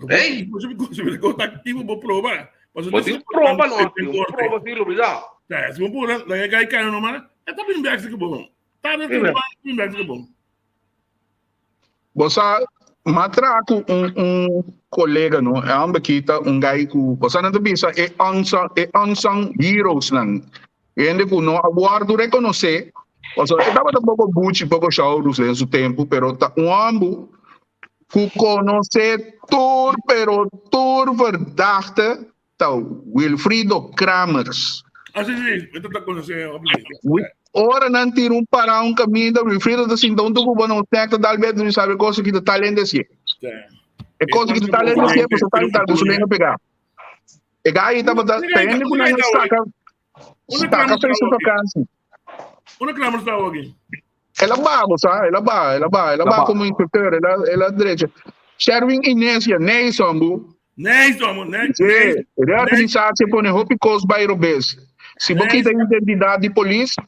Ei, você me conta que vou provar. Você prova não, prova sim, obrigado. Tá, se vamos lá que cai cana não mano, é tá bem bag que bom. Tá bem bag que bom. Você matraco colega no, é um bequita gai que você não bisa é unsung heroes não. Ele que não aguardo reconhecer, você estava um pouco buchi, pouco chauros nesse tempo, pero tá homem que conhece tudo, pero tudo verdade, tá Wilfrido Kramers. Assim, eu tô conhecendo. Ora não tira para caminho da Wilfrido assim, então tu não não tenta dar medo de saber coisa que tá além desse. É coisa que tá além desse, você tá ligado, você nem pegar. E aí tava tendo que não saca. Staca fez essa canção. Onde Kramers está aqui? Ela vai como instrutor, ela direita. Sherwin Inésia, Neisombu. Ele é organizado, se põe roupa e coisa bairro base. Se você tem identidade de polícia,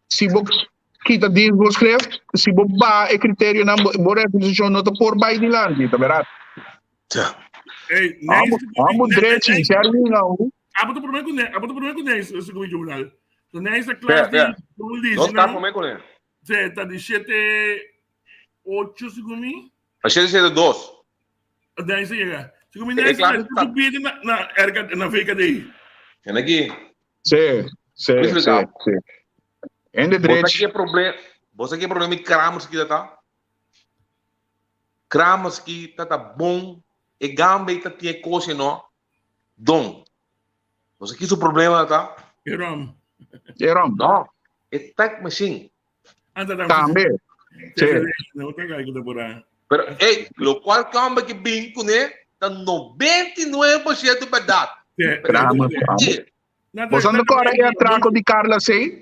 se você quita diz você escreve, se você vai é critério na boa reposição nota por bairro de lá, tá verdade? Vamos direito, Sherwin não. Apo problema com Nés, esse como jornal. So Nés a classe Pera. de como diz, Não está comigo, né? tá de 7-8 segundo. A gente é de 2. Daí você chega. Segundo É Nés, claro, tá. subir na feca daí. É aqui. Sim, sim, Isso é sim, legal. sim. Em de Você direito, aqui é problema. Você aqui é problema de cramos que tá. Cramos que tá bom. E gambe tá tinha coisa não. Dom. Você aqui o problema tá? Eram. eram Não. É tech machine. Anda também. Sim. Não tá aí que por aí. Pero, hey, lo qual camba que bingo, né? Tá 99% verdade. Cramos. Você não corre aí atrás de Carla sei?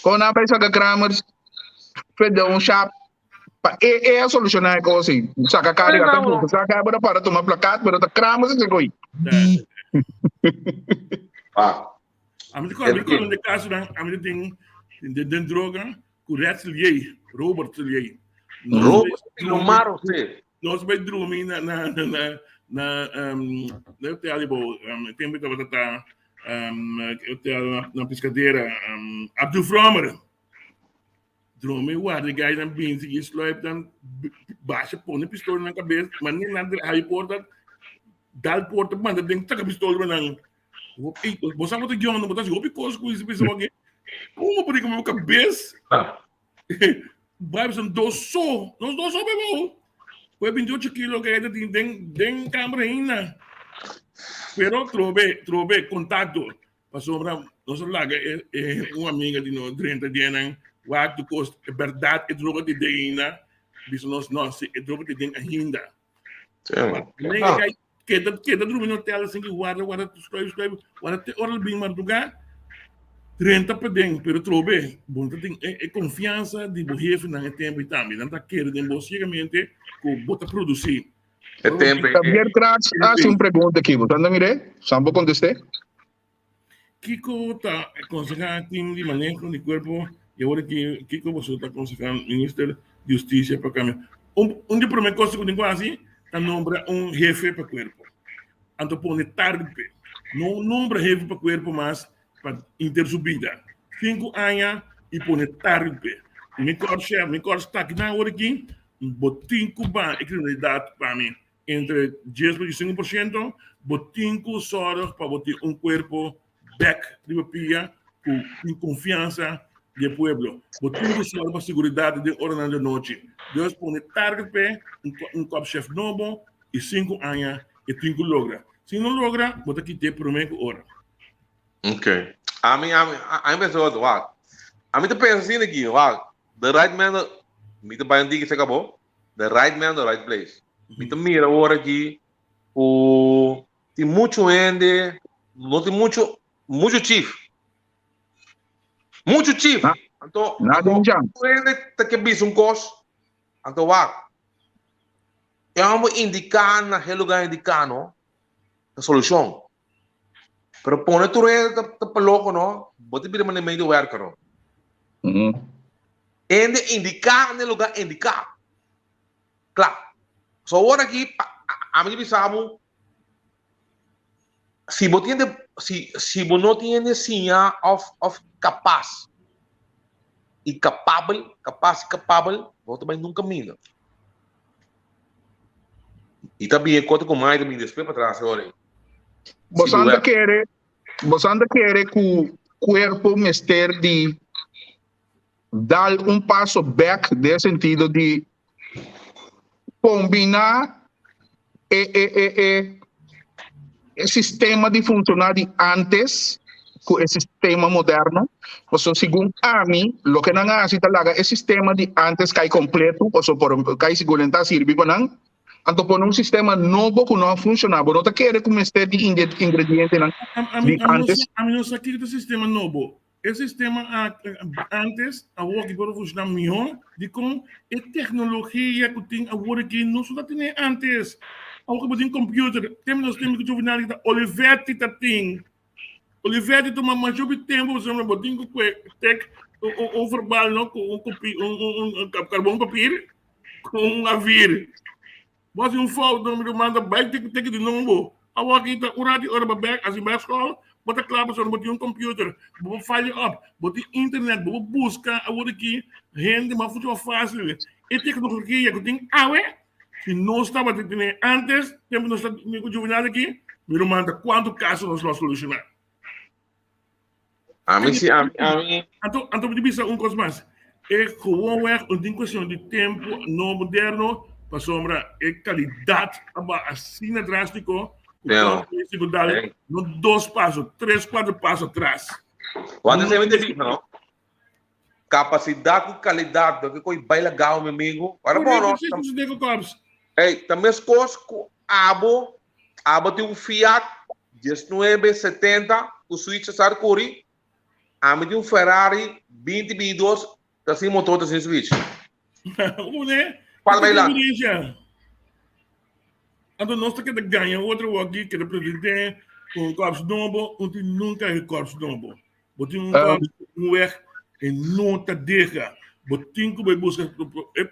Quando a pessoa que Kramers fez um chap, é a solução é que assim, saca carga, saca para tomar placar, mas tá Kramers e coi. Ah. A mim quando de caso não, a mim tem de droga, correto lhe, Robert lhe. Robert no mar você. Nós vai dormir na eu te alibo, tempo que tá eu te na pescadeira, Abdul Fromer. Drome guarda gai na bin se slope dan baixa põe a pistola na cabeça, mas nem nada aí porta dal porta manda dentro da pistola não. Você não tem não botar o picoso com isso pessoal aqui. Como por que meu cabeça? Vai são dois só bebo. Foi 28 quilos que ainda tem câmera ainda. Pero trove contato. Passou para nossa laga uma amiga de nós 30 dias Wat de kost verdade é droga de ainda. Isso nós é droga de ainda. Nem que da droga no tela assim que guarda escreve guarda hora bem madrugar 30 para dentro, pero trove bom tem é confiança de jefe na tempo e também não tá querendo democraticamente que bota produzir. É tempo. Javier Kratz hace uma pergunta aqui, você não mire? Sambo conteste? Kiko está aconsejando de manejo de cuerpo e agora que Kiko você está aconsejando ministro de Justiça para cambiar. De primeira coisa que eu tenho assim, está nombra jefe para cuerpo. Então põe tarde, não nombra jefe para cuerpo, mas para intersubida. 5 anos e põe tarde. Me corre está aqui na hora aqui, botinho cubano, criminalidade para mim. Entre 10% e 5%, botinho horas para botar cuerpo back de papia com confiança do povo. Botinho horas para segurança de hora da noite. Deus põe tarde para copo-chefe novo e 5 anos e 5 logra. Se não logra, bota aqui ter primeira hora. Ok. A mim pensou, wow. A mim tá pensando aqui, wow. The right man, me tá bem que se acabou. The right man, the right place. Me tá mira agora aqui, tem muito ende, não tem muito chief. Muito chief. Então, Nada em jam. o ende tá que bis cost. Então, wow. Eu vou indicar na lugar indicar, não? A solução. Pero pone tu red tá louco, não? Bote bem no meio do work, não? Ende indicar no lugar indicar. Claro. So agora aqui, a mim pensamos, se você não tem sinha of capaz e capaz, você também nunca mina. E também conta com mais também depois para trás agora. Você anda querer que o corpo mister de dar passo back no sentido de combinar o sistema de funcionar de antes com o sistema moderno. Então, segundo a mim, o que não há talaga é sistema de antes cai completo, ou por cai segurança serve para não. Então, por um sistema novo que não funcionava, não quer que mistério de ingrediente de antes. A mim não sei que o sistema novo. Esse sistema antes, agora que pode funcionar melhor, de com a tecnologia que tem agora que não só tem antes. Agora que tem computer, temos que juvenal que Olivetti tem. Olivetti toma mais de tempo, você não pode ter um verbal, não, com carbono papel, com um navio. Mas um fogo, não me manda bem, tem que de novo. Awa kita uradi ora babek as in bij school, bota klaar zo met een computer, bo file op, bota internet, bo busca, awa aqui, gente, mas futu fácil. E tecnologia que tem awe, se não estava tendo antes, tempo nós estamos com juvenal aqui, me manda quanto caso nós vamos solucionar. A mim, Então, me diz coisa mais. É gewoon een questão de tempo no moderno, para sombra, é qualidade, assim drástico, no 2 passos, 3, 4 passos atrás. Wat is even de diep, não? Capacidade e qualidade, do que coi bem legal, meu amigo. Para bom, nós. Ei, também as coisas com Abo tem um Fiat 1970, o Switch Sarkuri, Abo tem um Ferrari 2022, assim motor assim Switch. Fala bem lá. Então, nós temos que ganhar outro aqui, que é o presidente, com o corpo novo, onde nunca é corpo novo. Botem um corpo novo e não te deixa. Botem que vai buscar.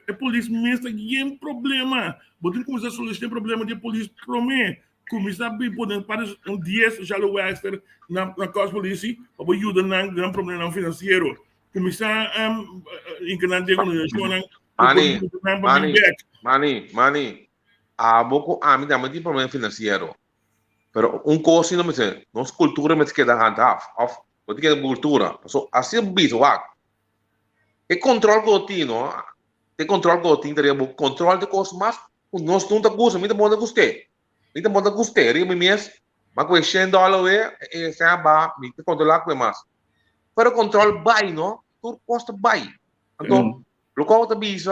A polícia mesmo tem problema. Botem que começar a solucionar o problema de polícia para mim. Começar a poder para um 10 já lo extra na corpo polícia, para ajudar no problema financeiro. Começar a enganar a economia. Mani. Abo mim também tem problema financeiro. Pero coisa não me sei, nossa cultura me queda handaf, porque que cultura. Assim bicho, e controle contínuo, tem controle contínuo, teria controle de coisas mais, nós não tá gosto, me demanda gostei, me mesmo, mas com $100 é sempre me controlar com mais. Pero controle vai, não, tudo custa vai. Então, local tá bicho.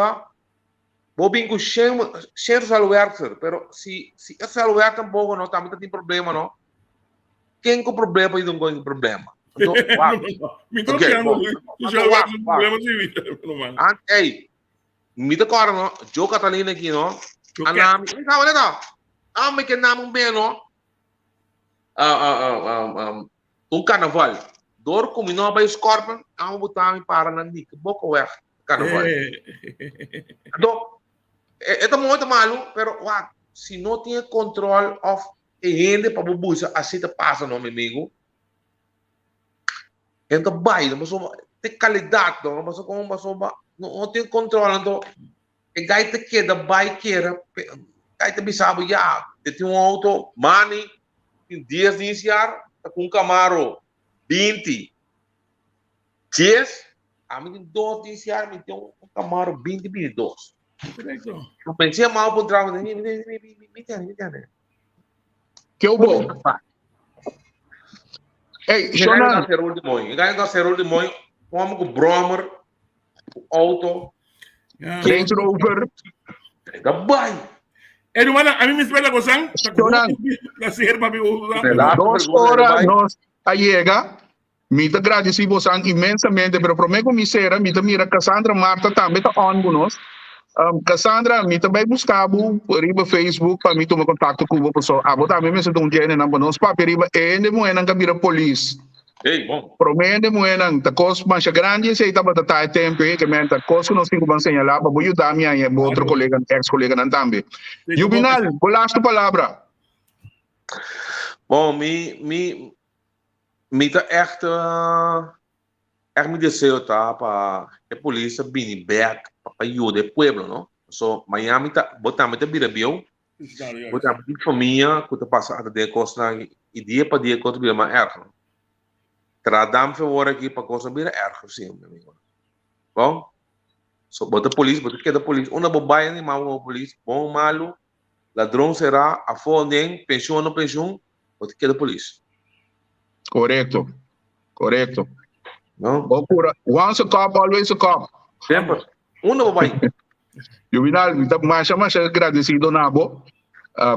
Vou vir com cheio de pero se esse aluguel tampouco não também tem problema, não? Quem com problema e não tem problema? Então, ei, me dá cara, não? Joe Catalina aqui, não? Anami, me que namo bem, não? Carnaval. Dor como não vai Scorpion, vou botar me para na dica, boca ué, Carnaval. Então, é muito malo, pero se não tem controle of gente para o bus, assim te passa, não, meu amigo. Então, vai, tem qualidade, não tem controle, então, e gai te queda, vai, queira, gai te bisabo, já, tem um auto, money, em 10 de iniciar, com um Camaro, 20, 10, a mim tem 2 de iniciar, me tem um Camaro 2022. Eu pensei mal por trás, me entende? Que eu vou. Ei, Shonan. Ganha da Cerol de Moi, como com Bromer, auto, Range Rover. Da bai. Hermana, a mí me espera gozar. Placer para mim. 2 horas nós a chega. Me agradeci você imensamente, pero para mim como misera, me mira Cassandra Marta também tá on conosco. Cassandra, me também buscava por Facebook para me tomar contato com a pessoa. Botar mesmo se um dia na nós para riba e de moeda que vira polícia. Ei, bom. Promete moeda da coisa mais grande se estava tá tempo que me da coisa nós temos que ensinar para ajudar minha e outro colega, ex-colega também. Juvenal, last palavra. Bom, me tá echt me desejo tá para a polícia vir back para ajudar o povo, não? So Miami tá botando muita birabio, botando muita família, que tá passando de coisa e dia para dia quanto bira mais erro. Tradam favor aqui para coisa bira erro sim, meu amigo. Bom, so bota polícia, bota que da polícia, uma bobaia nem mal polícia, bom malo, ladrão será a fondem, pensão ou não pensão, bota que da polícia. Correto. Não? Once a cop, always a cop. Sempre. Uma bobaia. Juvenal, mais agradecido nabo.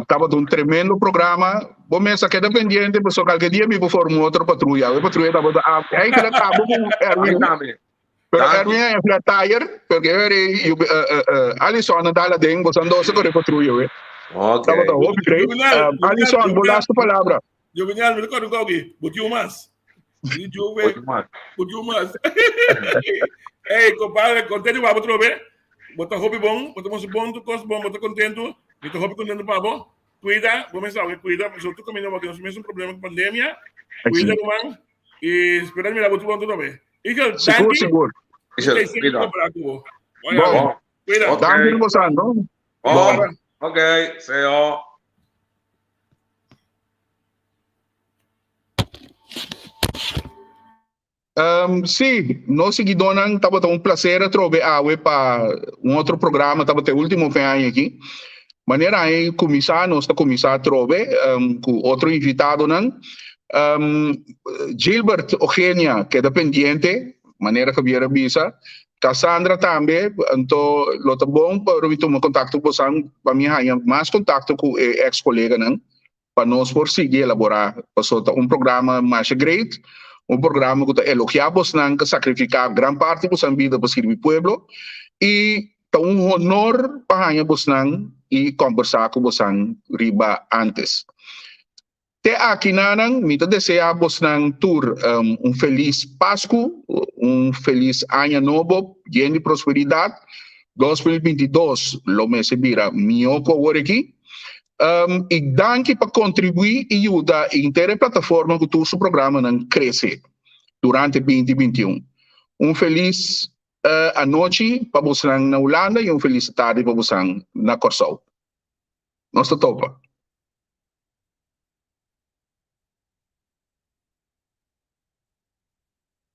Estava de um tremendo programa. Bom, mas aqui é dependente, mas qualquer dia me vou formar outra patrulha. A patrulha estava aí que acabou com Erwin. Pero Erwin é flat tire, porque Alisson não dá lá dentro, você andou só com a patrulha. Ok. Estava da hobby, creio. Alisson, vou dar a palavra. Juvenal, me recordo que alguém botou mais. Botou mais. Ei, compadre, contente para outro ver? Bota hobby bom, bota bom, tu costa bom, bota contento. Bota hobby contento para bom. cuida, vamos a cuida, nosotros caminamos que nos temos um problema com pandemia, cuida, man, e espera mirar o tubo tudo bem. Ika, Seguro, seguro. Michel, sempre cuida. comprar tubo. Bom, Cuida. Ok. Danke, bosan, no? Bom, ok, sa'yo. Sim, nós seguidonang tava um prazer a trover awe para outro programa, tava até o último ano aqui. Maneira aí começar, nós está começar a trover com outro invitado não. Gilbert Eugenia, que é dependente, maneira que viera visa. Cassandra também, então, lota bom para eu tomar contato com você, para mim mais contato com ex-colega não, para nós por seguir elaborar, para programa mais great. Programa que elogiamos que sacrificar gran parte de sua vida para servir o povo e é honor para você e conversar com você riba antes. Te aqui nanang, mita deseja você tour feliz Páscoa, feliz ano novo, lleno de prosperidade. 2022 lo me se vira mioko agora aqui. E danke para contribuir e ajudar a inteira plataforma que o seu programa não cresce durante 2021. Feliz a noite para você na Holanda e feliz tarde para você na Corsol. Nossa topa.